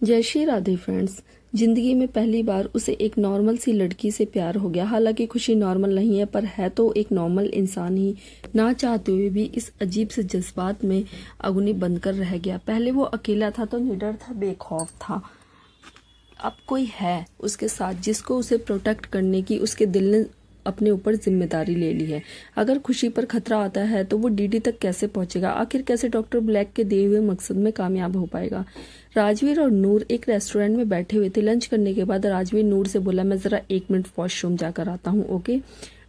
जय श्री राधे फ्रेंड्स। जिंदगी में पहली बार उसे एक नॉर्मल सी लड़की से प्यार हो गया। हालांकि खुशी नॉर्मल नहीं है, पर है तो एक नॉर्मल इंसान ही। ना चाहते हुए भी इस अजीब से जज्बात में अग्नि बनकर रह गया। पहले वो अकेला था तो निडर था, बेखौफ था। अब कोई है उसके साथ जिसको उसे प्रोटेक्ट करने की उसके दिल ने अपने ऊपर जिम्मेदारी ले ली है। अगर खुशी पर खतरा आता है तो वो डीडी तक कैसे पहुंचेगा? आखिर कैसे डॉक्टर ब्लैक के दिए हुए मकसद में कामयाब हो पाएगा? राजवीर और नूर एक रेस्टोरेंट में बैठे हुए थे। लंच करने के बाद राजवीर नूर से बोला, मैं जरा 1 मिनट वॉशरूम जाकर आता हूँ, ओके?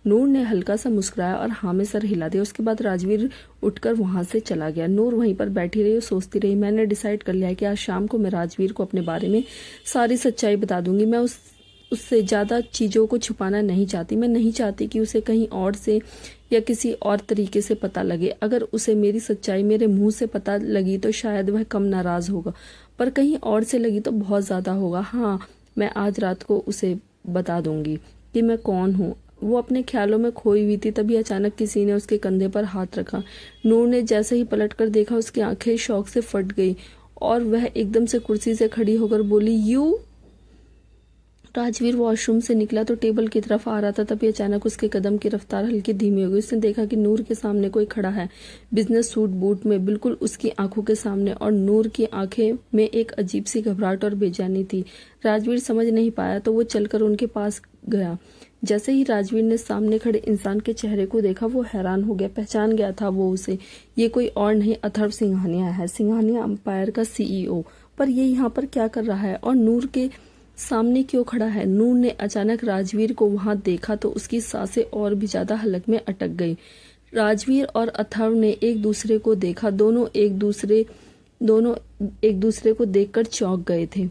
नूर ने हल्का सा मुस्कुराया और हाँ में सर हिला दिया। उसके बाद राजवीर उठकर वहां से चला गया। नूर वहीं पर बैठी रही और सोचती रही। मैंने डिसाइड कर लिया है कि आज शाम को मैं राजवीर को अपने बारे में सारी सच्चाई बता दूंगी। मैं उससे ज्यादा चीजों को छुपाना नहीं चाहती। मैं नहीं चाहती कि उसे कहीं और से या किसी और तरीके से पता लगे। अगर उसे मेरी सच्चाई मेरे मुंह से पता लगी तो शायद वह कम नाराज होगा, पर कहीं और से लगी तो बहुत ज्यादा होगा। हाँ, मैं आज रात को उसे बता दूंगी कि मैं कौन हूँ। वो अपने ख्यालों में खोई हुई थी, तभी अचानक किसी ने उसके कंधे पर हाथ रखा। नूर ने जैसे ही पलटकर देखा, उसकी आंखें शौक से फट गई और वह एकदम से कुर्सी से खड़ी होकर बोली, यू। राजवीर वॉशरूम से निकला तो टेबल की तरफ आ रहा था, तभी अचानक उसके कदम की रफ्तार हल्की धीमी हो गई। उसने देखा कि नूर के सामने कोई खड़ा है, बिजनेस सूट बूट में, बिल्कुल उसकी आंखों के सामने। और नूर की आंखें में एक अजीब सी घबराहट और बेचैनी थी। राजवीर समझ नहीं पाया तो वो चलकर उनके पास गया। जैसे ही राजवीर ने सामने खड़े इंसान के चेहरे को देखा, वो हैरान हो गया। पहचान गया था वो उसे। ये कोई और नहीं, अथर्व सिंघानिया है, सिंघानिया एम्पायर का CEO। पर ये यहाँ पर क्या कर रहा है और नूर के सामने क्यों खड़ा है? नूर ने अचानक राजवीर को वहां देखा तो उसकी सांसें और भी ज्यादा हलक में अटक गई। राजवीर और अथर्व ने एक दूसरे को देखा। दोनों एक दूसरे को देखकर चौंक गए थे।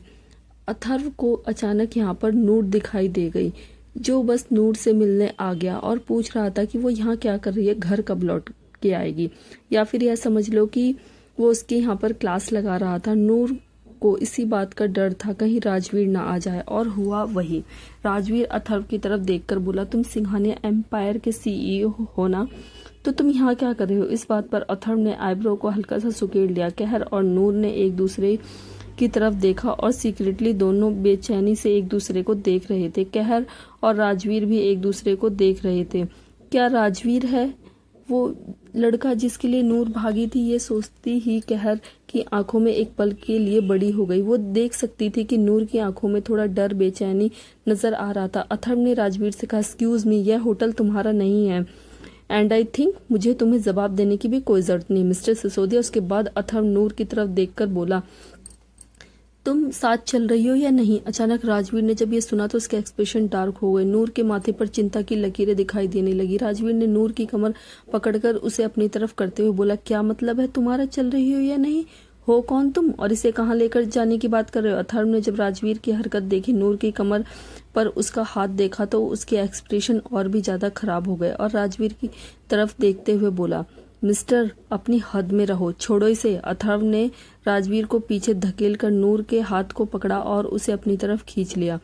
अथर्व को अचानक यहाँ पर नूर दिखाई दे गई, जो बस नूर से मिलने आ गया और पूछ रहा था कि वो यहाँ क्या कर रही है, घर कब लौट के आएगी, या फिर यह समझ लो कि वो उसके यहाँ पर क्लास लगा रहा था। नूर को इसी बात का डर था कहीं राजवीर ना आ जाए, और हुआ वही। राजवीर अथर्व की तरफ देखकर बोला, तुम सिंघानिया एम्पायर के CEO हो ना, तो तुम यहाँ क्या कर रहे हो? इस बात पर अथर्व ने आईब्रो को हल्का सा सुकेड़ लिया। कहर और नूर ने एक दूसरे की तरफ देखा और सीक्रेटली दोनों बेचैनी से एक दूसरे को देख रहे थे। कहर और राजवीर भी एक दूसरे को देख रहे थे। क्या राजवीर है वो लड़का जिसके लिए नूर भागी थी? ये सोचती ही कहर की आंखों में एक पल के लिए बड़ी हो गई। वो देख सकती थी कि नूर की आंखों में थोड़ा डर, बेचैनी नजर आ रहा था। अथर्व ने राजवीर से कहा, एक्सक्यूज मी, यह होटल तुम्हारा नहीं है, एंड आई थिंक मुझे तुम्हें जवाब देने की भी कोई जरूरत नहीं, मिस्टर सिसोदिया। उसके बाद अथर्व नूर की तरफ देखकर बोला, तुम साथ चल रही हो या नहीं? अचानक राजवीर ने जब ये सुना तो उसके एक्सप्रेशन डार्क हो गए। नूर के माथे पर चिंता की लकीरें दिखाई देने लगी। राजवीर ने नूर की कमर पकड़कर उसे अपनी तरफ करते हुए बोला, क्या मतलब है तुम्हारा चल रही हो या नहीं? हो कौन तुम, और इसे कहाँ लेकर जाने की बात कर रहे हो? अथर्व ने जब राजवीर की हरकत देखी, नूर की कमर पर उसका हाथ देखा, तो उसके एक्सप्रेशन और भी ज्यादा खराब हो गए और राजवीर की तरफ देखते हुए बोला, मिस्टर, अपनी हद में रहो, छोड़ो इसे। अथर्व ने राजवीर को पीछे धकेलकर नूर के हाथ को पकड़ा और उसे अपनी तरफ खींच लिया।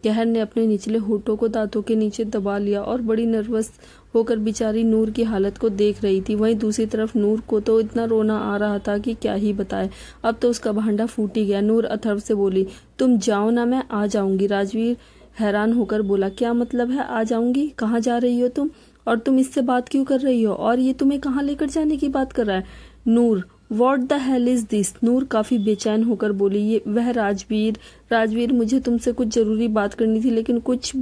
कहर ने अपने निचले होठों को दांतों के नीचे दबा लिया और बड़ी नर्वस होकर बेचारी नूर की हालत को देख रही थी। वहीं दूसरी तरफ नूर को तो इतना रोना आ रहा था कि क्या ही बताए। अब तो उसका भांडा फूट ही गया। नूर अथर्व से बोली, तुम जाओ ना, मैं आ जाऊंगी। राजवीर हैरान होकर बोला, क्या मतलब है आ जाऊंगी? कहाँ जा रही हो तुम, और तुम इससे बात क्यों कर रही हो, और ये तुम्हें कहाँ लेकर जाने की बात कर रहा है? Noor, what the hell is this? Noor काफी बेचैन होकर बोली, ये वह राजवीर, मुझे तुमसे कुछ जरूरी बात करनी थी, लेकिन कुछ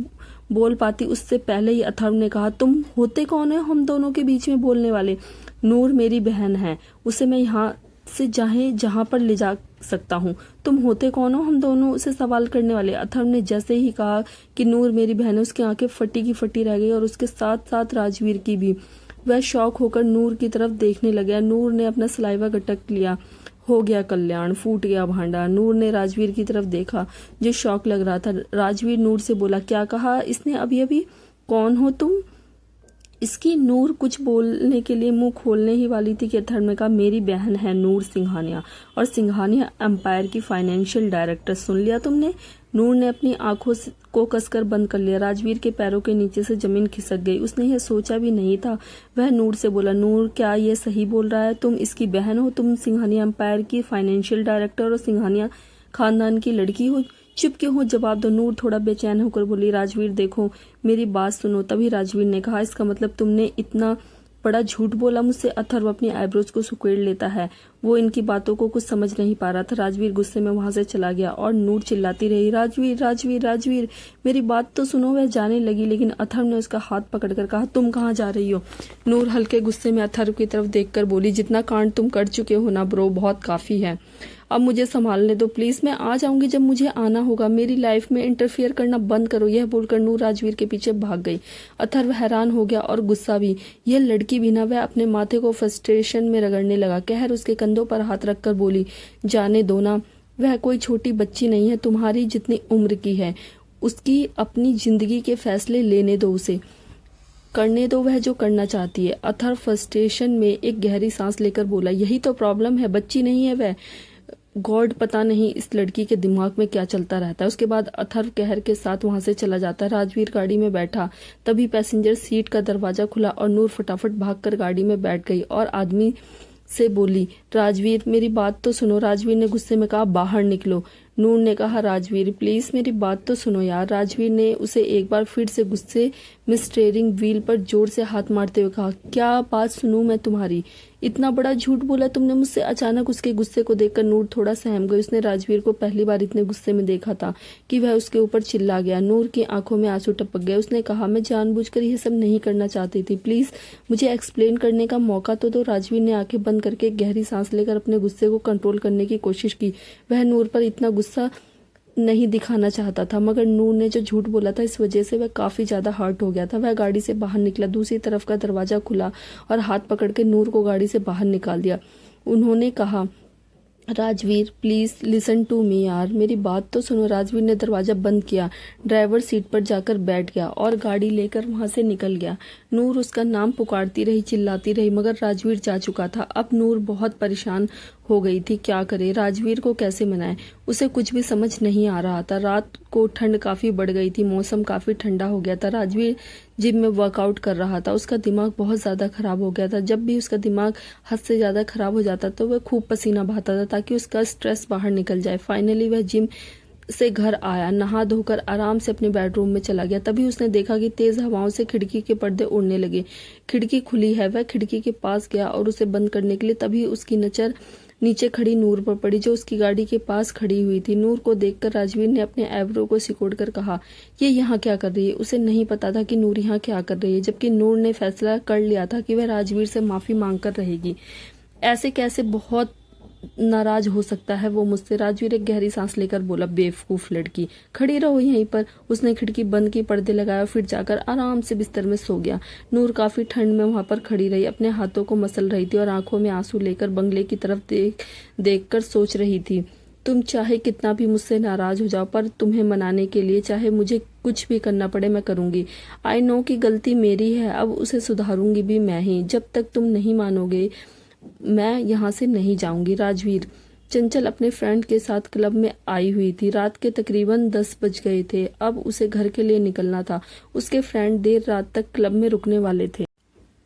बोल पाती उससे पहले ही अथर्व ने कहा, तुम होते कौन हो हम दोनों के बीच में बोलने वाले? नूर मेरी बहन है, उसे मैं यहाँ से जहाँ पर ले जा सकता हूँ। तुम होते कौन हो हम दोनों से सवाल करने वाले? अथर्व ने जैसे ही कहा कि नूर मेरी बहन है, उसकी आंखें फटी की फटी रह गई और उसके साथ साथ राजवीर की भी। वह शौक होकर नूर की तरफ देखने लगा। नूर ने अपना सलाइवा गटक लिया। हो गया कल्याण, फूट गया भांडा। नूर ने राजवीर की तरफ देखा जो शौक लग रहा था। राजवीर नूर से बोला, क्या कहा इसने अभी अभी? कौन हो तुम? इसकी नूर कुछ बोलने के लिए मुंह खोलने ही वाली थी कि अथर्व ने कहा, मेरी बहन है नूर सिंघानिया, और सिंघानिया एम्पायर की फाइनेंशियल डायरेक्टर। सुन लिया तुमने? नूर ने अपनी आंखों को कसकर बंद कर लिया। राजवीर के पैरों के नीचे से जमीन खिसक गई। उसने यह सोचा भी नहीं था। वह नूर से बोला, नूर क्या ये सही बोल रहा है? तुम इसकी बहन हो? तुम सिंघानिया एम्पायर की फाइनेंशियल डायरेक्टर और सिंघानिया खानदान की लड़की हो, चुप क्यों हो, जवाब दो। नूर थोड़ा बेचैन होकर बोली, राजवीर देखो मेरी बात सुनो। तभी राजवीर ने कहा, इसका मतलब तुमने इतना बड़ा झूठ बोला मुझसे। अथर्व अपनी आईब्रोज को सुकेड़ लेता है, वो इनकी बातों को कुछ समझ नहीं पा रहा था। राजवीर गुस्से में वहां से चला गया और नूर चिल्लाती रही, राजवीर राजवीर राजवीर मेरी बात तो सुनो। वह जाने लगी लेकिन अथर्व ने उसका हाथ पकड़कर कहा, तुम कहाँ जा रही हो। नूर हल्के गुस्से में अथर्व की तरफ देखकर बोली, जितना कांड तुम कर चुके हो ना ब्रो, बहुत काफी है, अब मुझे संभालने दो प्लीज। मैं आ जाऊंगी जब मुझे आना होगा, मेरी लाइफ में इंटरफियर करना बंद करो। यह बोलकर नूर राजवीर के पीछे भाग गई। अथर्व हैरान हो गया और गुस्सा भी। यह लड़की भी ना। वह अपने माथे को फ्रस्ट्रेशन में रगड़ने लगा। कहर उसके कंधों पर हाथ रखकर बोली, जाने दो ना, वह कोई छोटी बच्ची नहीं है, तुम्हारी जितनी उम्र की है। उसकी अपनी जिंदगी के फैसले लेने दो, उसे करने दो वह जो करना चाहती है। अथर्व फ्रस्ट्रेशन में एक गहरी सांस लेकर बोला, यही तो प्रॉब्लम है, बच्ची नहीं है वह। गॉड, पता नहीं इस लड़की के दिमाग में क्या चलता रहता है। उसके बाद अथर्व कहर के साथ वहां से चला जाता है। राजवीर गाड़ी में बैठा, तभी पैसेंजर सीट का दरवाजा खुला और नूर फटाफट भागकर गाड़ी में बैठ गई और आदमी से बोली, राजवीर मेरी बात तो सुनो। राजवीर ने गुस्से में कहा, बाहर निकलो। नूर ने कहा, राजवीर प्लीज मेरी बात तो सुनो यार। राजवीर ने उसे एक बार फिर से गुस्से में स्टीयरिंग व्हील पर जोर से हाथ मारते हुए कहा, क्या बात सुनूं मैं तुम्हारी, इतना बड़ा झूठ बोला तुमने मुझसे। अचानक उसके गुस्से को देखकर नूर थोड़ा सहम गई। उसने राजवीर को पहली बार इतने गुस्से में देखा था कि वह उसके ऊपर चिल्ला गया। नूर की आंखों में आंसू टपक गए। उसने कहा, मैं जानबूझकर यह सब नहीं करना चाहती थी, प्लीज मुझे एक्सप्लेन करने का मौका तो दो। राजवीर ने आंखें बंद करके एक गहरी सांस लेकर अपने गुस्से को कंट्रोल करने की कोशिश की। वह नूर पर इतना गुस्सा नहीं दिखाना चाहता था, मगर नूर ने जो झूठ बोला था इस वजह से वह काफी ज्यादा हर्ट हो गया था। वह गाड़ी से बाहर निकला, दूसरी तरफ का दरवाजा खुला और हाथ पकड़ के नूर को गाड़ी से बाहर निकाल दिया। उन्होंने कहा, Rajveer please listen to me यार, मेरी बात तो सुनो। राजवीर ने दरवाजा बंद किया, ड्राइवर सीट पर जाकर बैठ गया और गाड़ी लेकर वहां से निकल गया। नूर उसका नाम पुकारती रही, चिल्लाती रही, मगर राजवीर जा चुका था। अब नूर बहुत परेशान हो गई थी, क्या करे, राजवीर को कैसे मनाए, उसे कुछ भी समझ नहीं आ रहा था। रात को ठंड काफी बढ़ गई थी, मौसम काफी ठंडा हो गया था। राजवीर जिम में वर्कआउट कर रहा था। उसका दिमाग बहुत ज्यादा खराब हो गया था। जब भी उसका दिमाग हद से ज्यादा खराब हो जाता तो वह खूब पसीना बहाता था ताकि उसका स्ट्रेस बाहर निकल जाए। फाइनली वह जिम से घर आया, नहा धोकर आराम से अपने बेडरूम में चला गया। तभी उसने देखा कि तेज हवाओं से खिड़की के पर्दे उड़ने लगे। खिड़की खुली है। वह खिड़की के पास गया और उसे बंद करने के लिए तभी उसकी नजर नीचे खड़ी नूर पर पड़ी, जो उसकी गाड़ी के पास खड़ी हुई थी। नूर को देखकर राजवीर ने अपने आईब्रो को सिकोड़कर कहा, ये यहाँ क्या कर रही है। उसे नहीं पता था कि नूर यहाँ क्या कर रही है, जबकि नूर ने फैसला कर लिया था कि वह राजवीर से माफी मांगकर रहेगी। ऐसे कैसे, बहुत नाराज हो सकता है वो मुझसे। राजवीर एक गहरी सांस लेकर बोला, बेवकूफ लड़की, खड़ी रहो यहीं पर। उसने खिड़की बंद की, पर्दे लगाया, फिर जाकर आराम से बिस्तर में सो गया। नूर काफी ठंड में वहां पर खड़ी रही, अपने हाथों को मसल रही थी और आंखों में आंसू लेकर बंगले की तरफ देख कर सोच रही थी, तुम चाहे कितना भी मुझसे नाराज हो जाओ, पर तुम्हें मनाने के लिए चाहे मुझे कुछ भी करना पड़े मैं करूंगी। आई नो कि गलती मेरी है, अब उसे सुधारूंगी भी मैं ही। जब तक तुम नहीं मानोगे मैं यहाँ से नहीं जाऊंगी। राजवीर चंचल अपने फ्रेंड के साथ क्लब में आई हुई थी। रात के तकरीबन 10 बज गए थे। अब उसे घर के लिए निकलना था। उसके फ्रेंड देर रात तक क्लब में रुकने वाले थे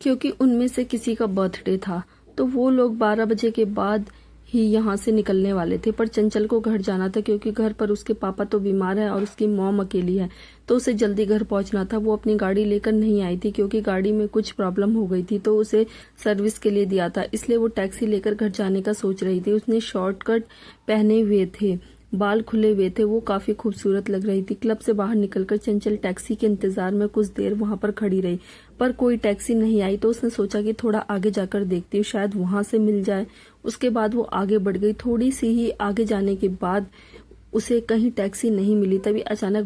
क्योंकि उनमें से किसी का बर्थडे था, तो वो लोग 12 बजे के बाद ही यहाँ से निकलने वाले थे। पर चंचल को घर जाना था क्योंकि घर पर उसके पापा तो बीमार है और उसकी मॉम अकेली है, तो उसे जल्दी घर पहुंचना था। वो अपनी गाड़ी लेकर नहीं आई थी क्योंकि गाड़ी में कुछ प्रॉब्लम हो गई थी, तो उसे सर्विस के लिए दिया था, इसलिए वो टैक्सी लेकर घर जाने का सोच रही थी। उसने शॉर्टकट पहने हुए थे, बाल खुले हुए थे, वो काफी खूबसूरत लग रही थी। क्लब से बाहर निकलकर चंचल टैक्सी के इंतजार में कुछ देर वहां पर खड़ी रही, पर कोई टैक्सी नहीं आई, तो उसने सोचा कि थोड़ा आगे जाकर देखती हूँ, शायद वहां से मिल जाए। उसके बाद वो आगे बढ़ गई। थोड़ी सी ही आगे जाने के बाद उसे कहीं टैक्सी नहीं मिली। तभी अचानक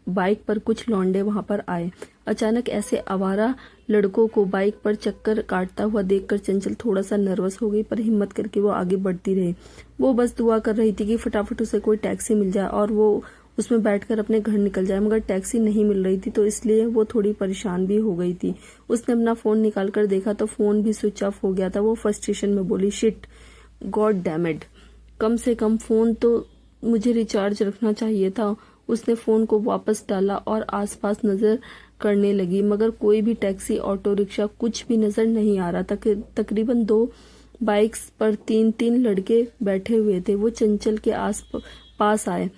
बाइक पर कुछ लौंडे वहां पर आए। अचानक ऐसे आवारा लड़कों को बाइक पर चक्कर काटता हुआ देखकर चंचल थोड़ा सा नर्वस हो गई, पर हिम्मत करके वो आगे बढ़ती रही। वो बस दुआ कर रही थी कि फटाफट उसे कोई टैक्सी मिल जाए और वो उसमें बैठकर अपने घर निकल जाए, मगर टैक्सी नहीं मिल रही थी, तो इसलिए वो थोड़ी परेशान भी हो गई थी। उसने अपना फोन निकालकर देखा तो फोन भी स्विच ऑफ हो गया था। वो फ्रस्ट्रेशन में बोली, शिट, गॉड डैम इट, कम से कम फोन तो मुझे रिचार्ज रखना चाहिए था। उसने फोन को वापस डाला और आसपास नजर करने लगी, मगर कोई भी टैक्सी, ऑटो रिक्शा कुछ भी नजर नहीं आ रहा था। तकरीबन 2 बाइक्स पर 3-3 लड़के बैठे हुए थे। वो चंचल के पास आए।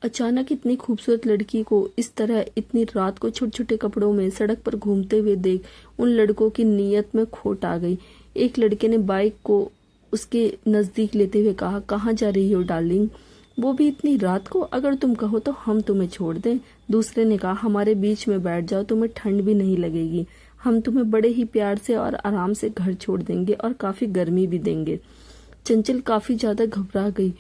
अचानक इतनी खूबसूरत लड़की को इस तरह इतनी रात को छोटे छोटे कपड़ों में सड़क पर घूमते हुए देख उन लड़कों की नीयत में खोट आ गई। एक लड़के ने बाइक को उसके नजदीक लेते हुए कहा, कहाँ जा रही हो डार्लिंग? वो भी इतनी रात को? अगर तुम कहो तो हम तुम्हें छोड़ दें। दूसरे ने कहा, हमारे बीच में बैठ जाओ, तुम्हें ठंड भी नहीं लगेगी। हम तुम्हें बड़े ही प्यार से और आराम से घर छोड़ देंगे और काफी गर्मी भी देंगे। चंचल काफी ज्यादा घबरा गई।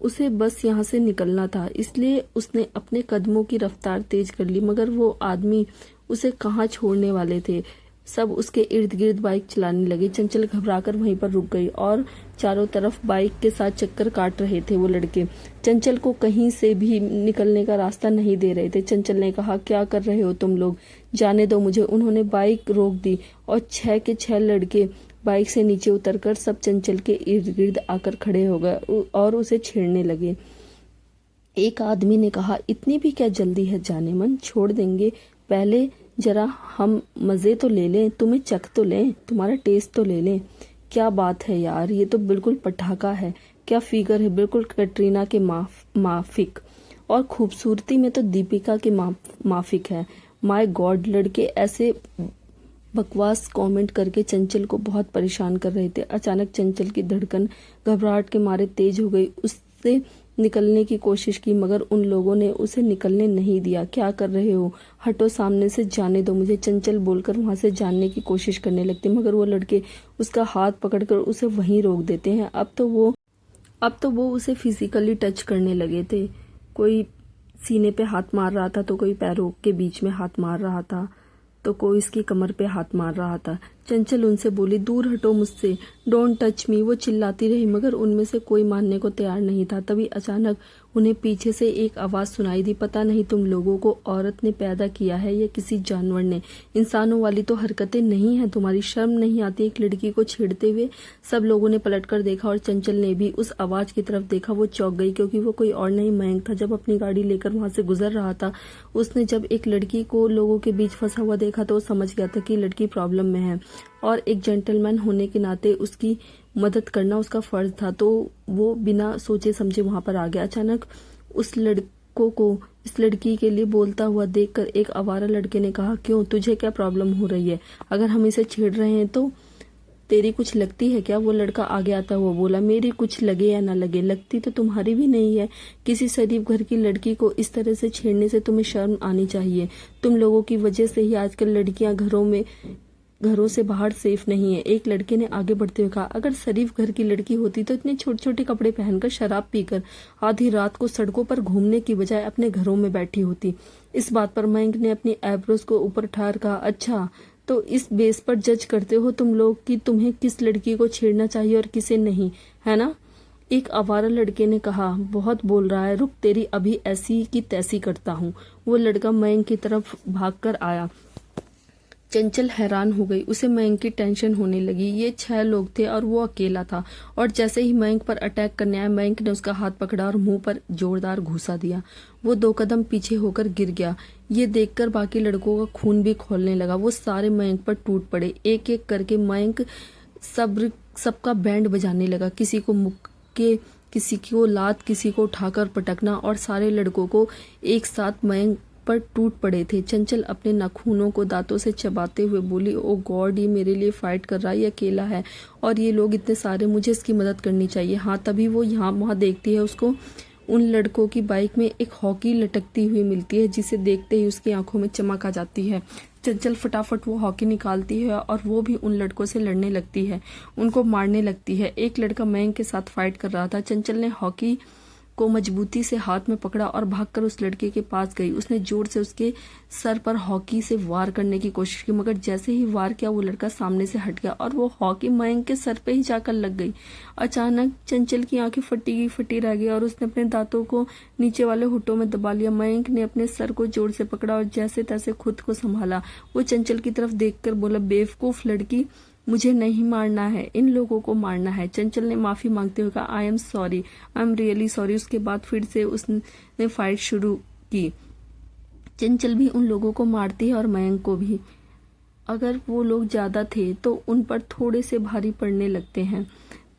उसे बस यहाँ से निकलना था, इसलिए उसने अपने कदमों की रफ्तार तेज कर ली, मगर वो आदमी उसे कहाँ छोड़ने वाले थे। सब उसके इर्द गिर्द बाइक चलाने लगे। चंचल घबराकर वहीं पर रुक गई और चारों तरफ बाइक के साथ चक्कर काट रहे थे वो लड़के। चंचल को कहीं से भी निकलने का रास्ता नहीं दे रहे थे। चंचल ने कहा, क्या कर रहे हो तुम लोग? जाने दो मुझे। उन्होंने बाइक रोक दी और 6 के 6 लड़के बाइक से नीचे उतरकर सब चंचल के इर्द गिर्द आकर खड़े हो गए और उसे छेड़ने लगे। एक आदमी ने कहा, इतनी भी क्या जल्दी है जाने मन? छोड़ देंगे, पहले जरा हम मजे तो ले लें, तुम्हें चख तो लें, तुम्हारा टेस्ट तो ले लें। क्या बात है यार, ये तो बिल्कुल पटाखा है। क्या फिगर है, बिल्कुल कैटरीना के माफिक। और खूबसूरती में तो दीपिका के माफिक है। माय गॉड, लड़के ऐसे बकवास कमेंट करके चंचल को बहुत परेशान कर रहे थे। अचानक चंचल की धड़कन घबराहट के मारे तेज हो गई। उससे निकलने की कोशिश की, मगर उन लोगों ने उसे निकलने नहीं दिया। क्या कर रहे हो? हटो सामने से, जाने दो मुझे। चंचल बोलकर वहां से जानने की कोशिश करने लगती, मगर वो लड़के उसका हाथ पकड़कर उसे वहीं रोक देते हैं। अब तो वो उसे फिजिकली टच करने लगे थे। कोई सीने पे हाथ मार रहा था, तो कोई पैरों के बीच में हाथ मार रहा था, तो कोई इसकी कमर पे हाथ मार रहा था। चंचल उनसे बोली, दूर हटो मुझसे, डोंट टच मी। वो चिल्लाती रही, मगर उनमें से कोई मानने को तैयार नहीं था। तभी अचानक उन्हें पीछे से एक आवाज सुनाई दी, पता नहीं तुम लोगों को औरत ने पैदा किया है या किसी जानवर ने। इंसानों वाली तो हरकतें नहीं है तुम्हारी, शर्म नहीं आती एक लड़की को छेड़ते हुए? सब लोगों ने पलटकर देखा और चंचल ने भी उस आवाज की तरफ देखा। वो चौंक गई, क्योंकि वो कोई और नहीं मयंक था। जब अपनी गाड़ी लेकर वहां से गुजर रहा था, उसने जब एक लड़की को लोगों के बीच फंसा हुआ देखा तो वो समझ गया था कि लड़की प्रॉब्लम में है और एक जेंटलमैन होने के नाते उसकी मदद करना उसका फर्ज था। तो वो बिना सोचे समझे वहां पर आ गया। अचानक उस लड़कों को इस लड़की के लिए बोलता हुआ देखकर एक आवारा लड़के ने कहा, क्यों, तुझे क्या प्रॉब्लम हो रही है? अगर हम इसे छेड़ रहे हैं तो तेरी कुछ लगती है क्या? वो लड़का आगे आता हुआ बोला, मेरी कुछ लगे या ना लगे, लगती तो तुम्हारी भी नहीं है। किसी शरीफ घर की लड़की को इस तरह से छेड़ने से तुम्हें शर्म आनी चाहिए। तुम लोगों की वजह से ही आजकल लड़कियां घरों से बाहर सेफ नहीं है। एक लड़के ने आगे बढ़ते हुए कहा, अगर शरीफ घर की लड़की होती तो इतने छोटे छोटे कपड़े पहनकर शराब पीकर आधी रात को सड़कों पर घूमने की बजाय अपने घरों में बैठी होती। इस बात पर मयंक ने अपनी आईब्रोज को ऊपर उठाकर कहा, अच्छा, तो इस बेस पर जज करते हो तुम लोग कि तुम्हें किस लड़की को छेड़ना चाहिए और किसे नहीं, है ना? एक आवारा लड़के ने कहा, बहुत बोल रहा है, रुक, तेरी अभी ऐसी की तैसी करता हूँ। वो लड़का मयंक की तरफ भागकर आया। चंचल हैरान हो गई, उसे मयंक की टेंशन होने लगी। ये 6 लोग थे और वो अकेला था, और जैसे ही मयंक पर अटैक करने आया, मयंक ने उसका हाथ पकड़ा और मुंह पर जोरदार घूसा दिया। वो 2 कदम पीछे होकर गिर गया। ये देखकर बाकी लड़कों का खून भी खौलने लगा। वो सारे मयंक पर टूट पड़े। एक एक करके मयंक सबका बैंड बजाने लगा। किसी को मुक्के, किसी को लात, किसी को उठाकर पटकना, और सारे लड़कों को एक साथ मयंक पर टूट पड़े थे। चंचल अपने नाखूनों को दांतों से चबाते हुए बोली, ओ गॉड, ये मेरे लिए फाइट कर रहा है, ये अकेला है और ये लोग इतने सारे, मुझे इसकी मदद करनी चाहिए। हाँ, तभी वो यहाँ वहाँ देखती है, उसको उन लड़कों की बाइक में एक हॉकी लटकती हुई मिलती है, जिसे देखते ही उसकी आंखों में चमक आ जाती है। चंचल फटाफट वो हॉकी निकालती है और वो भी उन लड़कों से लड़ने लगती है, उनको मारने लगती है। एक लड़का मयंक के साथ फाइट कर रहा था। चंचल ने हॉकी को मजबूती से हाथ में पकड़ा और भागकर उस लड़के के पास गई। उसने जोर से उसके सर पर हॉकी से वार करने की कोशिश की, मगर जैसे ही वार किया वो लड़का सामने से हट गया और वो हॉकी मयंक के सर पे ही जाकर लग गई। अचानक चंचल की आंखें फटी रह गई और उसने अपने दांतों को नीचे वाले होठों में दबा लिया। मयंक ने अपने सर को जोर से पकड़ा और जैसे तैसे खुद को संभाला। वो चंचल की तरफ देखकर बोला, बेवकूफ लड़की, मुझे नहीं मारना है, इन लोगों को मारना है। चंचल ने माफी मांगते हुए कहा, I am sorry, I am really sorry. उसके बाद फिर से उसने फाइट शुरू की। चंचल भी उन लोगों को मारती है और मयंक को भी। अगर वो लोग ज्यादा थे तो उन पर थोड़े से भारी पड़ने लगते हैं।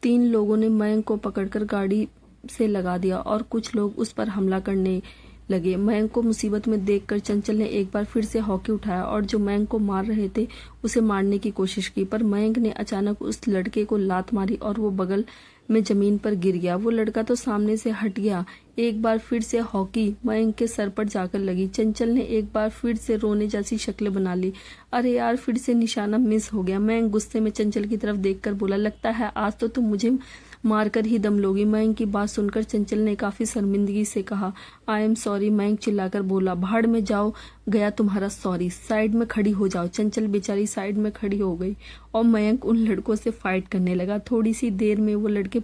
3 लोगों ने मयंक को पकड़कर गाड़ी से लगा दिया और कुछ लोग उस पर हमला करने लगे। मयंक को मुसीबत में देखकर चंचल ने एक बार फिर से हॉकी उठाया और जो मयंक को मार रहे थे उसे मारने की कोशिश की, पर मयंक ने अचानक उस लड़के को लात मारी और वो बगल में जमीन पर गिर गया। वो लड़का तो सामने से हट गया। एक बार फिर से हॉकी मयंक के सर पर जाकर लगी। चंचल ने एक बार फिर से रोने जैसी शक्ल बना ली। अरे यार, फिर से निशाना मिस हो गया। मयंक गुस्से में चंचल की तरफ देखकर बोला, लगता है आज तो तुम मुझे मारकर ही दम लोगी। मयंक की बात सुनकर चंचल ने काफी शर्मिंदगी से कहा, आई एम सॉरी। मयंक चिल्लाकर बोला, भाड़ में जाओ, गया तुम्हारा सॉरी। साइड में खड़ी हो जाओ। चंचल बेचारी साइड में खड़ी हो गई और मयंक उन लड़कों से फाइट करने लगा। थोड़ी सी देर में वो लड़के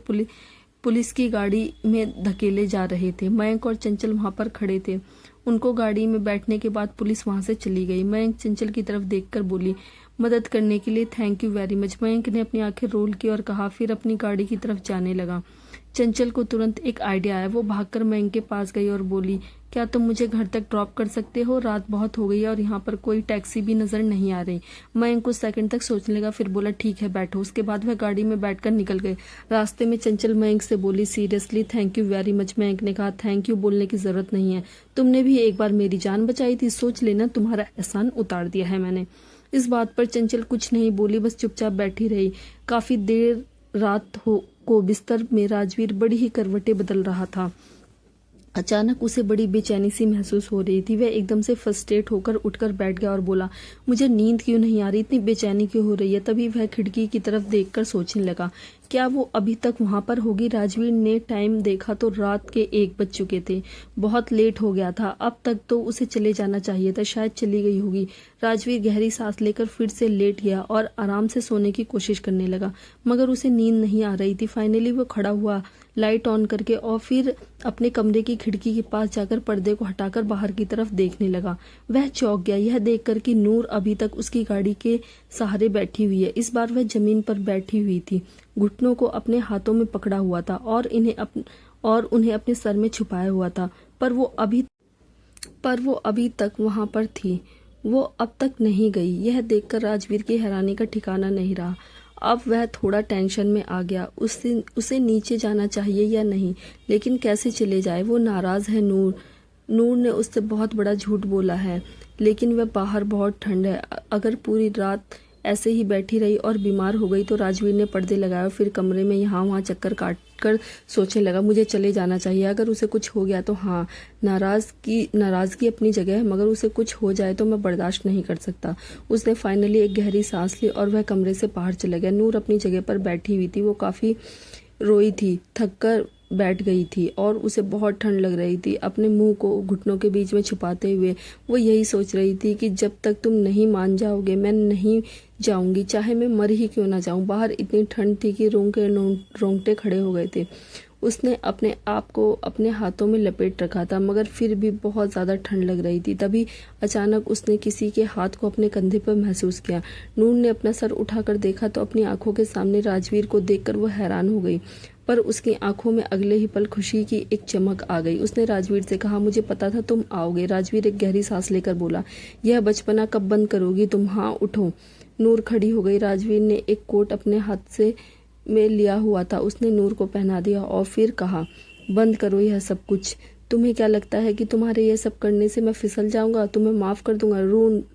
पुलिस की गाड़ी में धकेले जा रहे थे। मयंक और चंचल वहां पर खड़े थे। उनको गाड़ी में बैठने के बाद पुलिस वहां से चली गई। मयंक चंचल की तरफ देखकर बोली, मदद करने के लिए thank you very much. Mayank ने अपनी आंखें रोल की और कहा, फिर अपनी गाड़ी की तरफ जाने लगा। चंचल को तुरंत एक आइडिया आया। वो भागकर मयंक के पास गई और बोली, क्या तुम मुझे घर तक ड्रॉप कर सकते हो? रात बहुत हो गई है और यहाँ पर कोई टैक्सी भी नजर नहीं आ रही। मयंक कुछ सेकंड तक सोचने लगा, फिर बोला, ठीक है बैठो। उसके बाद वह गाड़ी में बैठकर निकल गए। रास्ते में चंचल मयंक से बोली, seriously thank you very much. Mayank ने कहा, थैंक यू बोलने की जरूरत नहीं है, तुमने भी एक बार मेरी जान बचाई थी, सोच लेना तुम्हारा एहसान उतार दिया है मैंने। इस बात पर चंचल कुछ नहीं बोली, बस चुपचाप बैठी रही। काफी देर रात को बिस्तर में राजवीर बड़ी ही करवटें बदल रहा था। अचानक उसे बड़ी बेचैनी सी महसूस हो रही थी। वह एकदम से फ्रस्ट्रेट होकर उठकर बैठ गया और बोला, मुझे नींद क्यों नहीं आ रही, इतनी बेचैनी क्यों हो रही है? तभी वह खिड़की की तरफ देखकर सोचने लगा, क्या वो अभी तक वहां पर होगी? राजवीर ने टाइम देखा तो रात के 1 बज चुके थे। बहुत लेट हो गया था। अब तक तो उसे चले जाना चाहिए था, शायद चली गई होगी। राजवीर गहरी सांस लेकर फिर से लेट गया और आराम से सोने की कोशिश करने लगा, मगर उसे नींद नहीं आ रही थी। फाइनली वो खड़ा हुआ, लाइट ऑन करके, और फिर अपने कमरे की खिड़की के पास जाकर पर्दे को हटाकर बाहर की तरफ देखने लगा। वह चौंक गया यह देखकर कि नूर अभी तक उसकी गाड़ी के सहारे बैठी हुई है। इस बार वह जमीन पर बैठी हुई थी, घुटनों को अपने हाथों में पकड़ा हुआ था और उन्हें अपने सर में छुपाया हुआ था। पर वो अभी तक वहां पर थी। वो अब तक नहीं गई। यह देखकर राजवीर की हैरानी का ठिकाना नहीं रहा। अब वह थोड़ा टेंशन में आ गया। उसे नीचे जाना चाहिए या नहीं, लेकिन कैसे चले जाए? वो नाराज है। नूर ने उससे बहुत बड़ा झूठ बोला है, लेकिन वह बाहर बहुत ठंड है। अगर पूरी रात ऐसे ही बैठी रही और बीमार हो गई तो राजवीर ने पर्दे लगाए, फिर कमरे में यहाँ वहाँ चक्कर काटकर सोचने लगा, मुझे चले जाना चाहिए। अगर उसे कुछ हो गया तो हाँ, नाराजगी अपनी जगह है, मगर उसे कुछ हो जाए तो मैं बर्दाश्त नहीं कर सकता। उसने फाइनली एक गहरी सांस ली और वह कमरे से बाहर चला गया। नूर अपनी जगह पर बैठी हुई थी। वो काफी रोई थी, थककर बैठ गई थी और उसे बहुत ठंड लग रही थी। अपने मुंह को घुटनों के बीच में छुपाते हुए वो यही सोच रही थी कि जब तक तुम नहीं मान जाओगे मैं नहीं जाऊंगी, चाहे मैं मर ही क्यों ना जाऊं। बाहर इतनी ठंड थी कि रोंगटे खड़े हो गए थे। उसने अपने आप को अपने हाथों में लपेट रखा था, मगर फिर भी बहुत ज्यादा ठंड लग रही थी। तभी अचानक उसने किसी के हाथ को अपने कंधे पर महसूस किया। नूर ने अपना सर उठाकर देखा तो अपनी आंखों के सामने राजवीर को देखकर वो हैरान हो गई, पर उसकी आंखों में अगले ही पल खुशी की एक चमक आ गई। उसने राजवीर से कहा, मुझे पता था तुम आओगे। राजवीर एक गहरी सांस लेकर बोला, यह बचपना कब बंद करोगी तुम? हाँ उठो। नूर खड़ी हो गई। राजवीर ने एक कोट अपने हाथ में लिया हुआ था, उसने नूर को पहना दिया और फिर कहा, बंद करो यह सब कुछ। तुम्हें क्या लगता है कि तुम्हारे ये सब करने से मैं फिसल जाऊंगा? तुम्हें माफ कर दूंगा?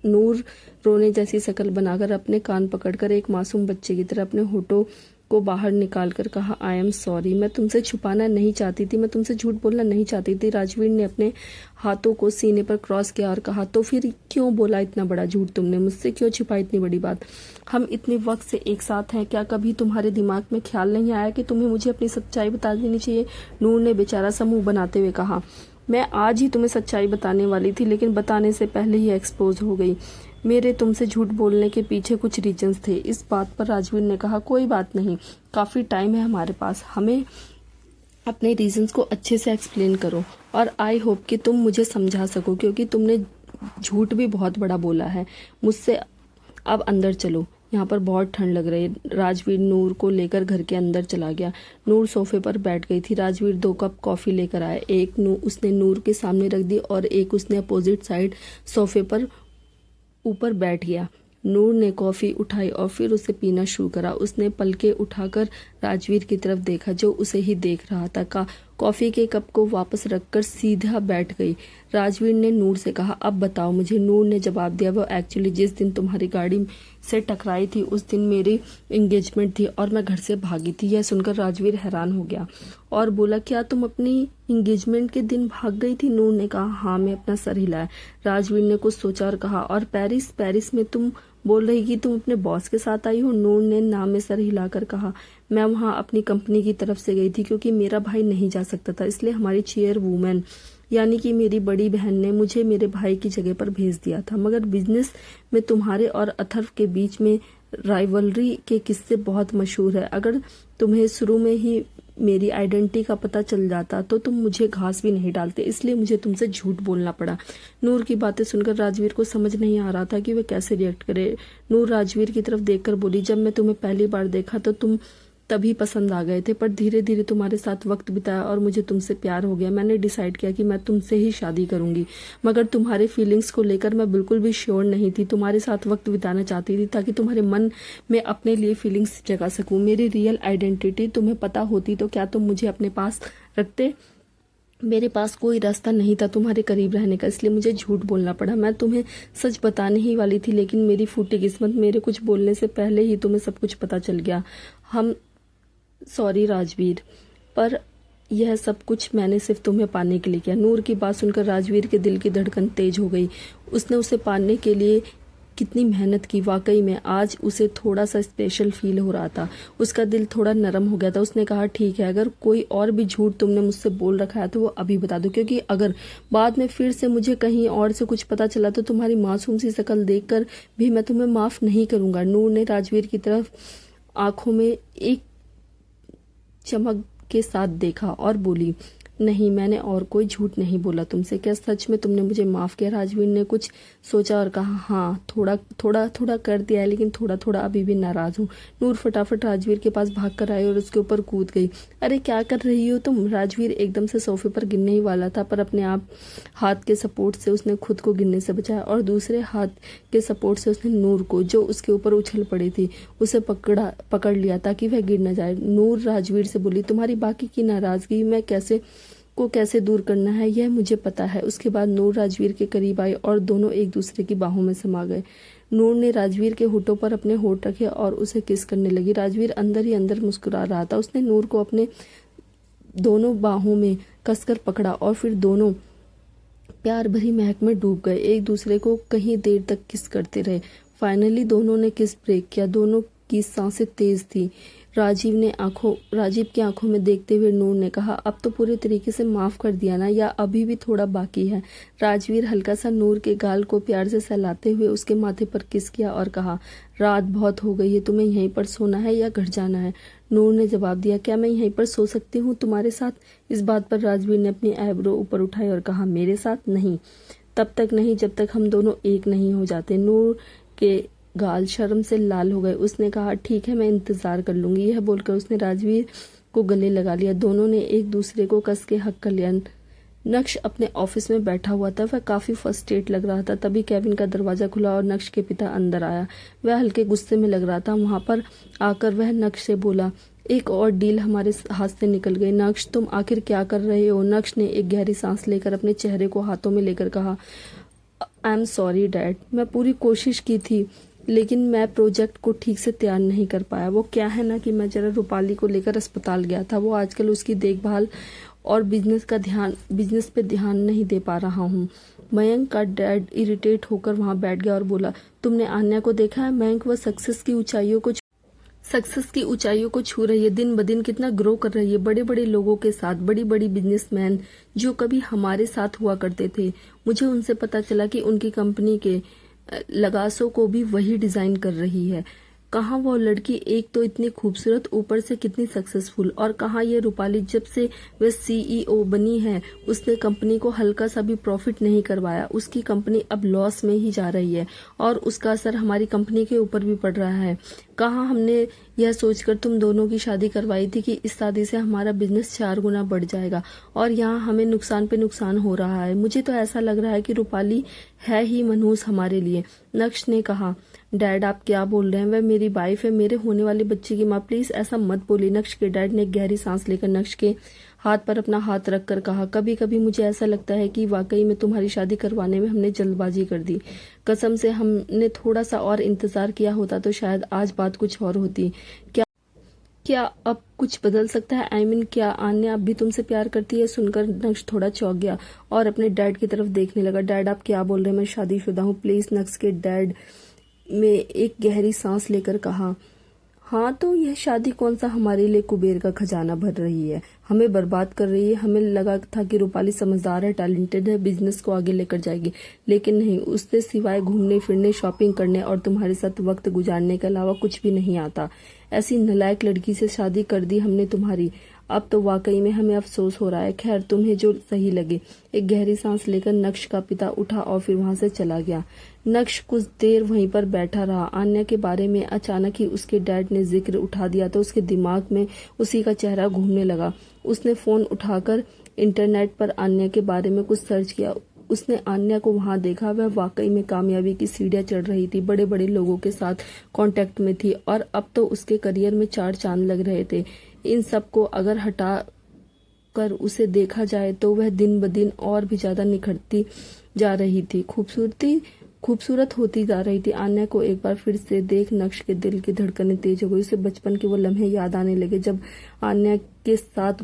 नूर रोने जैसी शक्ल बनाकर अपने कान पकड़कर एक मासूम बच्चे की तरह अपने होठों को बाहर निकालकर कहा, आई एम सॉरी। मैं तुमसे छुपाना नहीं चाहती थी, मैं तुमसे झूठ बोलना नहीं चाहती थी। राजवीर ने अपने हाथों को सीने पर क्रॉस किया और कहा, तो फिर क्यों बोला इतना बड़ा झूठ तुमने? मुझसे क्यों छिपाई इतनी बड़ी बात? हम इतने वक्त से एक साथ हैं, क्या कभी तुम्हारे दिमाग में ख्याल नहीं आया कि तुम्हें मुझे अपनी सच्चाई बता देनी चाहिए? नूर ने बेचारा सा मुंह बनाते हुए कहा, मैं आज ही तुम्हें सच्चाई बताने वाली थी, लेकिन बताने से पहले ही एक्सपोज हो गई। मेरे तुमसे झूठ बोलने के पीछे कुछ रीजंस थे। इस बात पर राजवीर ने कहा, कोई बात नहीं, काफी टाइम है हमारे पास, हमें अपने रीजंस को अच्छे से एक्सप्लेन करो और आई होप कि तुम मुझे समझा सको, क्योंकि तुमने झूठ भी बहुत बड़ा बोला है मुझसे। अब अंदर चलो, यहाँ पर बहुत ठंड लग रही है। राजवीर नूर को लेकर घर के अंदर चला गया। नूर सोफे पर बैठ गई थी। राजवीर 2 कप कॉफी लेकर आया। एक उसने नूर के सामने रख दी और एक उसने अपोजिट साइड सोफे पर ऊपर बैठ गया। नूर ने कॉफी उठाई और फिर उसे पीना शुरू करा। उसने पलके उठाकर राजवीर की तरफ देखा, जो उसे ही देख रहा था। कॉफी के कप को वापस रखकर सीधा बैठ गई। राजवीर ने नूर से कहा, अब बताओ मुझे। नूर ने जवाब दिया, वो एक्चुअली जिस दिन तुम्हारी गाड़ी से टकराई थी उस दिन मेरी एंगेजमेंट थी और मैं घर से भागी थी। यह सुनकर राजवीर हैरान हो गया और बोला, क्या तुम अपनी एंगेजमेंट के दिन भाग गई थी? नूर ने कहा, हाँ। मैं अपना सर हिलाया। राजवीर ने कुछ सोचा और कहा, और पेरिस में तुम बोल रही कि तुम अपने बॉस के साथ आई हो? नूर ने नाम में सर हिलाकर कहा, मैं वहां अपनी कंपनी की तरफ से गई थी क्योंकि मेरा भाई नहीं जा सकता था, इसलिए हमारी चेयरवुमन यानी कि मेरी बड़ी बहन ने मुझे मेरे भाई की जगह पर भेज दिया था। मगर बिजनेस में तुम्हारे और अथर्व के बीच में राइवलरी के किस्से बहुत मशहूर है। अगर तुम्हें शुरू में ही मेरी आइडेंटिटी का पता चल जाता तो तुम मुझे घास भी नहीं डालते, इसलिए मुझे तुमसे झूठ बोलना पड़ा। नूर की बातें सुनकर राजवीर को समझ नहीं आ रहा था कि वह कैसे रिएक्ट करे। नूर राजवीर की तरफ देखकर बोली, जब मैं तुम्हें पहली बार देखा तो तुम तभी पसंद आ गए थे, पर धीरे धीरे तुम्हारे साथ वक्त बिताया और मुझे तुमसे प्यार हो गया। मैंने डिसाइड किया कि मैं तुमसे ही शादी करूंगी, मगर तुम्हारे फीलिंग्स को लेकर मैं बिल्कुल भी श्योर नहीं थी। तुम्हारे साथ वक्त बिताना चाहती थी ताकि तुम्हारे मन में अपने लिए फीलिंग्स जगा सकूं। मेरी रियल आइडेंटिटी तुम्हें पता होती तो क्या तुम मुझे अपने पास रखते? मेरे पास कोई रास्ता नहीं था तुम्हारे करीब रहने का, इसलिए मुझे झूठ बोलना पड़ा। मैं तुम्हें सच बताने ही वाली थी, लेकिन मेरी फूटी किस्मत, मेरे कुछ बोलने से पहले ही तुम्हें सब कुछ पता चल गया। सॉरी राजवीर, पर यह सब कुछ मैंने सिर्फ तुम्हें पाने के लिए किया। नूर की बात सुनकर राजवीर के दिल की धड़कन तेज हो गई। उसने उसे पाने के लिए कितनी मेहनत की। वाकई में आज उसे थोड़ा सा स्पेशल फील हो रहा था। उसका दिल थोड़ा नरम हो गया था। उसने कहा, ठीक है, अगर कोई और भी झूठ तुमने मुझसे बोल रखा है तो वो अभी बता दो, क्योंकि अगर बाद में फिर से मुझे कहीं और से कुछ पता चला तो तुम्हारी मासूम सी शक्ल देखकर भी मैं तुम्हें माफ नहीं करूंगा। नूर ने राजवीर की तरफ आंखों में एक चमक के साथ देखा और बोली, नहीं, मैंने और कोई झूठ नहीं बोला तुमसे। क्या सच में तुमने मुझे माफ किया? राजवीर ने कुछ सोचा और कहा, हाँ, थोड़ा कर दिया है, लेकिन थोड़ा अभी भी नाराज हूँ। नूर फटाफट राजवीर के पास भाग कर आई और उसके ऊपर कूद गई। अरे क्या कर रही हो तुम? राजवीर एकदम से सोफे पर गिरने ही वाला था, पर अपने आप हाथ के सपोर्ट से उसने खुद को गिरने से बचाया और दूसरे हाथ के सपोर्ट से उसने नूर को, जो उसके ऊपर उछल पड़ी थी, उसे पकड़ लिया ताकि वह गिर न जाए। नूर राजवीर से बोली, तुम्हारी बाकी की नाराजगी मैं कैसे दूर करना है यह मुझे पता है। उसके बाद नूर राजवीर के करीब आई और दोनों एक दूसरे की बाहों में समा गए। नूर ने राजवीर के होठों पर अपने होठ रखे और उसे किस करने लगी। राजवीर अंदर ही अंदर मुस्कुरा रहा था। उसने नूर को अपने दोनों बाहों में कसकर पकड़ा और फिर दोनों प्यार भरी महक में डूब गए। एक दूसरे को कहीं देर तक किस करते रहे। फाइनली दोनों ने किस ब्रेक किया। दोनों की सांसें तेज थी। राजीव की आंखों में देखते हुए नूर ने कहा, अब तो पूरे तरीके से माफ कर दिया ना, या अभी भी थोड़ा बाकी है? राजवीर हल्का सा नूर के गाल को प्यार से सहलाते हुए उसके माथे पर किस किया और कहा, रात बहुत हो गई है, तुम्हें यहीं पर सोना है या घर जाना है? नूर ने जवाब दिया, क्या मैं यहीं पर सो सकती हूँ तुम्हारे साथ? इस बात पर राजवीर ने अपनी आईब्रो ऊपर उठाई और कहा, मेरे साथ नहीं, तब तक नहीं जब तक हम दोनों एक नहीं हो जाते। नूर के गाल शर्म से लाल हो गए। उसने कहा, ठीक है, मैं इंतजार कर लूंगी। यह बोलकर उसने राजवीर को गले लगा लिया। दोनों ने एक दूसरे को कस के हक कर लिया। नक्श अपने ऑफिस में बैठा हुआ था। वह काफी फर्स्ट्रेट लग रहा था। तभी केविन का दरवाजा खुला और नक्श के पिता अंदर आया। वह हल्के गुस्से में लग रहा था। वहां पर आकर वह नक्श से बोला, एक और डील हमारे हाथ से निकल गई। नक्श, तुम आखिर क्या कर रहे हो? नक्श ने एक गहरी सांस लेकर अपने चेहरे को हाथों में लेकर कहा, आई एम सॉरी डैड, मैं पूरी कोशिश की थी लेकिन मैं प्रोजेक्ट को ठीक से तैयार नहीं कर पाया। वो क्या है ना कि मैं जरा रूपाली को लेकर अस्पताल गया था। वो आजकल उसकी देखभाल और बिजनेस पे ध्यान नहीं दे पा रहा हूँ। मयंक का डैड इरिटेट होकर वहां बैठ गया और बोला, तुमने आन्या को देखा है? मयंक, वह सक्सेस की ऊंचाइयों को छू रही है। दिन ब दिन कितना ग्रो कर रही है, बड़े बड़े लोगों के साथ, बड़ी बड़ी बिजनेसमैन जो कभी हमारे साथ हुआ करते थे। मुझे उनसे पता चला कि उनकी कंपनी के लगासों को भी वही डिजाइन कर रही है। कहाँ वो लड़की एक तो इतनी खूबसूरत, ऊपर से कितनी सक्सेसफुल, और कहाँ ये रूपाली जब से वह सीईओ बनी है उसने कंपनी को हल्का सा भी प्रॉफिट नहीं करवाया। उसकी कंपनी अब लॉस में ही जा रही है और उसका असर हमारी कंपनी के ऊपर भी पड़ रहा है। कहाँ हमने यह सोचकर तुम दोनों की शादी करवाई थी कि इस शादी से हमारा बिजनेस 4 गुना बढ़ जाएगा, और यहाँ हमें नुकसान पे नुकसान हो रहा है। मुझे तो ऐसा लग रहा है कि रूपाली है ही मनहूस हमारे लिए। नक्श ने कहा, डैड आप क्या बोल रहे हैं? वह मेरी वाइफ है, मेरे होने वाले बच्चे की माँ। प्लीज ऐसा मत बोलिए। नक्श के डैड ने गहरी सांस लेकर नक्श के हाथ पर अपना हाथ रख कर कहा, कभी कभी मुझे ऐसा लगता है कि वाकई में तुम्हारी शादी करवाने में हमने जल्दबाजी कर दी। कसम से हमने थोड़ा सा और इंतजार किया होता तो शायद आज बात कुछ और होती। क्या क्या अब कुछ बदल सकता है? क्या आन्या अब भी तुमसे प्यार करती है? सुनकर नक्श थोड़ा चौंक गया और अपने डैड की तरफ देखने लगा। डैड, आप क्या बोल रहे हैं? मैं शादीशुदा हूँ प्लीज। नक्श के डैड में एक गहरी सांस लेकर कहा, हाँ तो यह शादी कौन सा हमारे लिए कुबेर का खजाना भर रही है, हमें बर्बाद कर रही है। हमें लगा था कि रूपाली समझदार है, टैलेंटेड है, बिजनेस को आगे लेकर जाएगी, लेकिन नहीं, उससे सिवाय घूमने फिरने, शॉपिंग करने और तुम्हारे साथ वक्त गुजारने के अलावा कुछ भी नहीं आता। ऐसी नालायक लड़की से शादी कर दी हमने तुम्हारी। अब तो वाकई में हमें अफसोस हो रहा है। खैर, तुम्हें जो सही लगे। एक गहरी सांस लेकर नक्श का पिता उठा और फिर वहां से चला गया। नक्श कुछ देर वहीं पर बैठा रहा। आन्या के बारे में अचानक ही उसके डैड ने जिक्र उठा दिया तो उसके दिमाग में उसी का चेहरा घूमने लगा। उसने फोन उठाकर इंटरनेट पर आन्या के बारे में कुछ सर्च किया। उसने आन्या को वहां देखा। वह वाकई में कामयाबी की सीढ़ियां चढ़ रही थी, बड़े बड़े लोगों के साथ कांटेक्ट में थी और अब तो उसके करियर में 4 चांद लग रहे थे। इन सब को अगर हटा कर उसे देखा जाए तो वह दिन ब दिन और भी ज्यादा निखरती जा रही थी, खूबसूरत होती जा रही थी। आन्या को एक बार फिर से देख नक्श के दिल की धड़कनें तेज हो गई। उसे बचपन के वो लम्हे याद आने लगे जब आन्या के साथ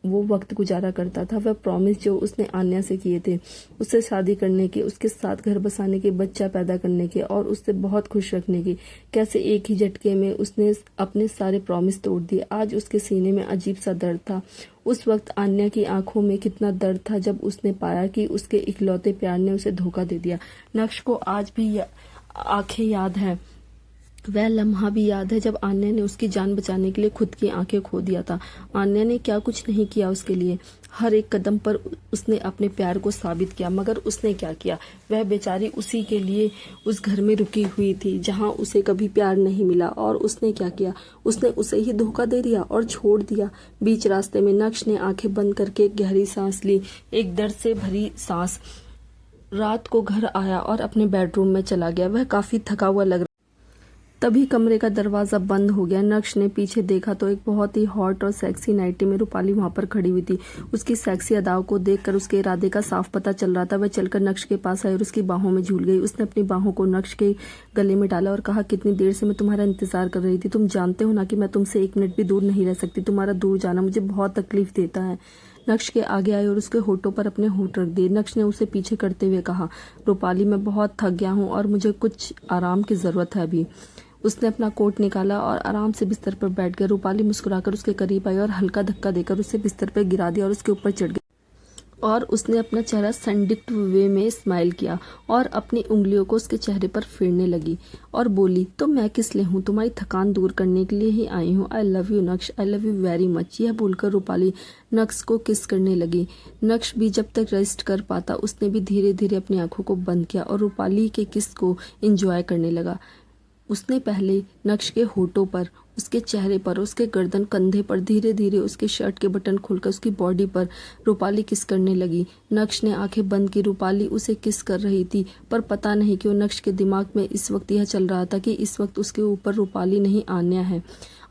वो वक्त गुजारा करता था। वह प्रॉमिस जो उसने आन्या से किए थे, उससे शादी करने के, उसके साथ घर बसाने के, बच्चा पैदा करने के और उससे बहुत खुश रखने की, कैसे एक ही झटके में उसने अपने सारे प्रॉमिस तोड़ दिए। आज उसके सीने में अजीब सा दर्द था। उस वक्त आन्या की आंखों में कितना दर्द था जब उसने पाया कि उसके इकलौते प्यार ने उसे धोखा दे दिया। नक्श को आज भी आंखें याद है, वह लम्हा भी याद है जब आन्या ने उसकी जान बचाने के लिए खुद की आंखें खो दिया था। आन्या ने क्या कुछ नहीं किया उसके लिए। हर एक कदम पर उसने अपने प्यार को साबित किया, मगर उसने क्या किया? वह बेचारी उसी के लिए उस घर में रुकी हुई थी जहां उसे कभी प्यार नहीं मिला। और उसने क्या किया? उसने उसे ही धोखा दे दिया और छोड़ दिया। बीच रास्ते में नक्श ने आंखें बंद करके एक गहरी सांस ली, एक दर्द से भरी सांस। रात को घर आया और अपने बेडरूम में चला गया। वह काफी थका हुआ लग रहा। तभी कमरे का दरवाजा बंद हो गया। नक्श ने पीछे देखा तो एक बहुत ही हॉट और सेक्सी नाइटी में रूपाली वहां पर खड़ी हुई थी। उसकी सेक्सी अदाओं को देखकर उसके इरादे का साफ पता चल रहा था। वह चलकर नक्श के पास आई और उसकी बाहों में झूल गई। उसने अपनी बाहों को नक्श के गले में डाला और कहा, कितनी देर से मैं तुम्हारा इंतजार कर रही थी। तुम जानते हो ना कि मैं तुमसे 1 मिनट भी दूर नहीं रह सकती। तुम्हारा दूर जाना मुझे बहुत तकलीफ देता है। नक्श के आगे आए और उसके होठों पर अपने होठ रख दिए। नक्श ने उसे पीछे करते हुए कहा, रूपाली, मैं बहुत थक गया हूँ और मुझे कुछ आराम की जरूरत है अभी। उसने अपना कोट निकाला और आराम से बिस्तर पर बैठ गया। रूपाली मुस्कुराकर उसके करीब आई और हल्का धक्का देकर उसे बिस्तर पर गिरा दिया और उसके ऊपर चढ़ गई। और उसने अपना चेहरा संदिग्ध वे में स्माइल किया और अपनी उंगलियों को उसके चेहरे पर फेरने लगी और बोली, तो मैं किस लिए हूँ? तुम्हारी थकान दूर करने के लिए ही आई हूँ। आई लव यू नक्श, I love you very much. यह बोलकर रूपाली नक्श को किस करने लगी। नक्श भी जब तक रेस्ट कर पाता उसने भी धीरे धीरे अपनी आंखों को बंद किया और रूपाली के किस को एंजॉय करने लगा। उसने पहले नक्श के होठों पर, उसके चेहरे पर, उसके गर्दन, कंधे पर, धीरे धीरे उसके शर्ट के बटन खोलकर उसकी बॉडी पर रूपाली किस करने लगी। नक्श ने आंखें बंद की। रूपाली उसे किस कर रही थी, पर पता नहीं क्यों नक्श के दिमाग में इस वक्त यह चल रहा था कि इस वक्त उसके ऊपर रूपाली नहीं, आन्या है।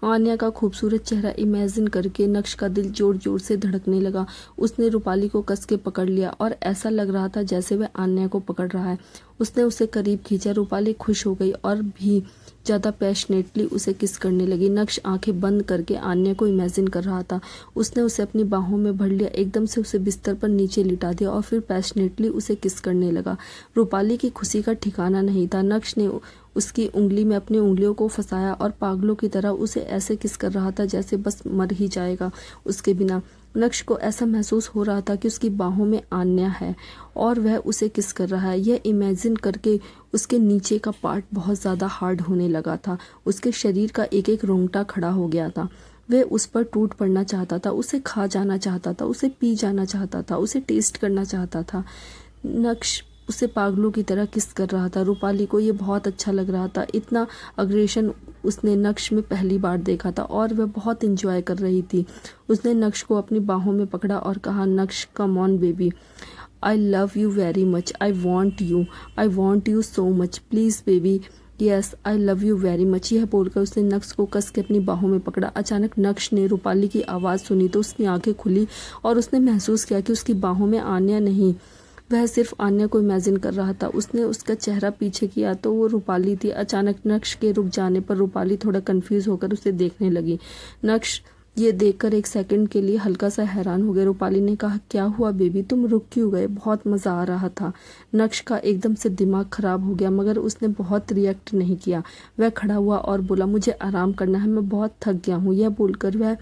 आन्या का खूबसूरत चेहरा इमेजिन करके नक्श का दिल जोर जोर से धड़कने लगा। उसने रूपाली को कस के पकड़ लिया और ऐसा लग रहा था जैसे वह आन्या को पकड़ रहा है। उसने उसे करीब खींचा। रूपाली खुश हो गई और भी ज्यादा पैशनेटली उसे किस करने लगी। नक्श आंखें बंद करके आन्या को इमेजिन कर रहा था। उसने उसे अपनी बाहों में भर लिया, एकदम से उसे बिस्तर पर नीचे लिटा दिया और फिर पैशनेटली उसे किस करने लगा। रूपाली की खुशी का ठिकाना नहीं था। नक्श ने उसकी उंगली में अपनी उंगलियों को फंसाया और पागलों की तरह उसे ऐसे किस कर रहा था जैसे बस मर ही जाएगा उसके बिना। नक्श को ऐसा महसूस हो रहा था कि उसकी बाहों में आन्या है और वह उसे किस कर रहा है। यह इमेजिन करके उसके नीचे का पार्ट बहुत ज्यादा हार्ड होने लगा था। उसके शरीर का एक एक रोंगटा खड़ा हो गया था। वह उस पर टूट पड़ना चाहता था, उसे खा जाना चाहता था, उसे पी जाना चाहता था, उसे टेस्ट करना चाहता था। नक्श उसे पागलों की तरह किस कर रहा था। रूपाली को ये बहुत अच्छा लग रहा था। इतना अग्रेशन उसने नक्श में पहली बार देखा था और वह बहुत एंजॉय कर रही थी। उसने नक्श को अपनी बाहों में पकड़ा और कहा, नक्श come on baby, I love you very much, I want you so much, please baby. Yes I love you very much. यह बोलकर उसने नक्श को कस के अपनी बाहों में पकड़ा। अचानक नक्श ने रूपाली की आवाज़ सुनी तो उसकी आंखें खुली और उसने महसूस किया कि उसकी बाहों में आन्या नहीं, वह सिर्फ आन्या को इमेजिन कर रहा था। उसने उसका चेहरा पीछे किया तो वो रूपाली थी। अचानक नक्श के रुक जाने पर रूपाली थोड़ा कंफ्यूज होकर उसे देखने लगी। नक्श ये देखकर एक सेकंड के लिए हल्का सा हैरान हो गया। रूपाली ने कहा, क्या हुआ बेबी, तुम रुक क्यों गए? बहुत मज़ा आ रहा था। नक्श का एकदम से दिमाग खराब हो गया मगर उसने बहुत रिएक्ट नहीं किया। वह खड़ा हुआ और बोला, मुझे आराम करना है, मैं बहुत थक गया हूँ। यह बोलकर वह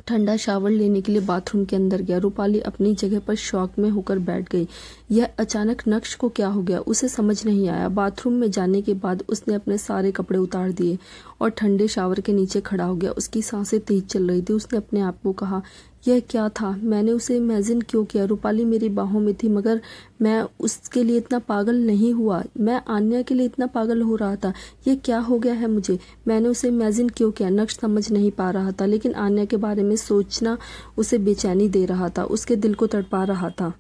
ठंडा शावर लेने के लिए बाथरूम के अंदर गया। रूपाली अपनी जगह पर शॉक में होकर बैठ गई। यह अचानक नक्श को क्या हो गया उसे समझ नहीं आया। बाथरूम में जाने के बाद उसने अपने सारे कपड़े उतार दिए और ठंडे शावर के नीचे खड़ा हो गया। उसकी सांसें तेज चल रही थी। उसने अपने आप को कहा, यह क्या था? मैंने उसे इमेजिन क्यों किया? रूपाली मेरी बाहों में थी मगर मैं उसके लिए इतना पागल नहीं हुआ। मैं आन्या के लिए इतना पागल हो रहा था। ये क्या हो गया है मुझे? मैंने उसे इमेजिन क्यों किया? नक्श समझ नहीं पा रहा था, लेकिन आन्या के बारे में सोचना उसे बेचैनी दे रहा था, उसके दिल को तड़पा रहा था,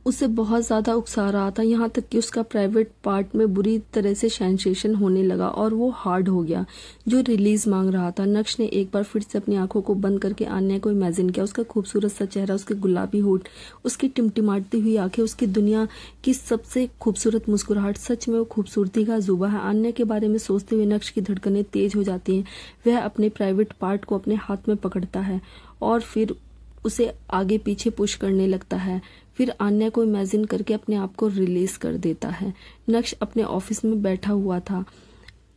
उसे बहुत ज़्यादा उकसा रहा था। यहाँ तक कि उसका प्राइवेट पार्ट में बुरी तरह से सेंसेशन होने लगा और वो हार्ड हो गया, जो रिलीज मांग रहा था। नक्श ने एक बार फिर से अपनी आंखों को बंद करके आन्या को इमेजिन किया। उसका खूबसूरत सा चेहरा, उसके गुलाबी होठ, उसकी टिमटिमाती हुई आंखें, उसकी दुनिया की सबसे खूबसूरत मुस्कुराहट। सच में वो खूबसूरती का अजूबा है। आन्या के बारे में सोचते हुए नक्श की धड़कनें तेज हो जाती हैं। वह अपने प्राइवेट पार्ट को अपने हाथ में पकड़ता है और फिर उसे आगे पीछे पुश करने लगता है। फिर आन्या को इमेजिन करके अपने आप को रिलीज कर देता है। नक्श अपने ऑफिस में बैठा हुआ था,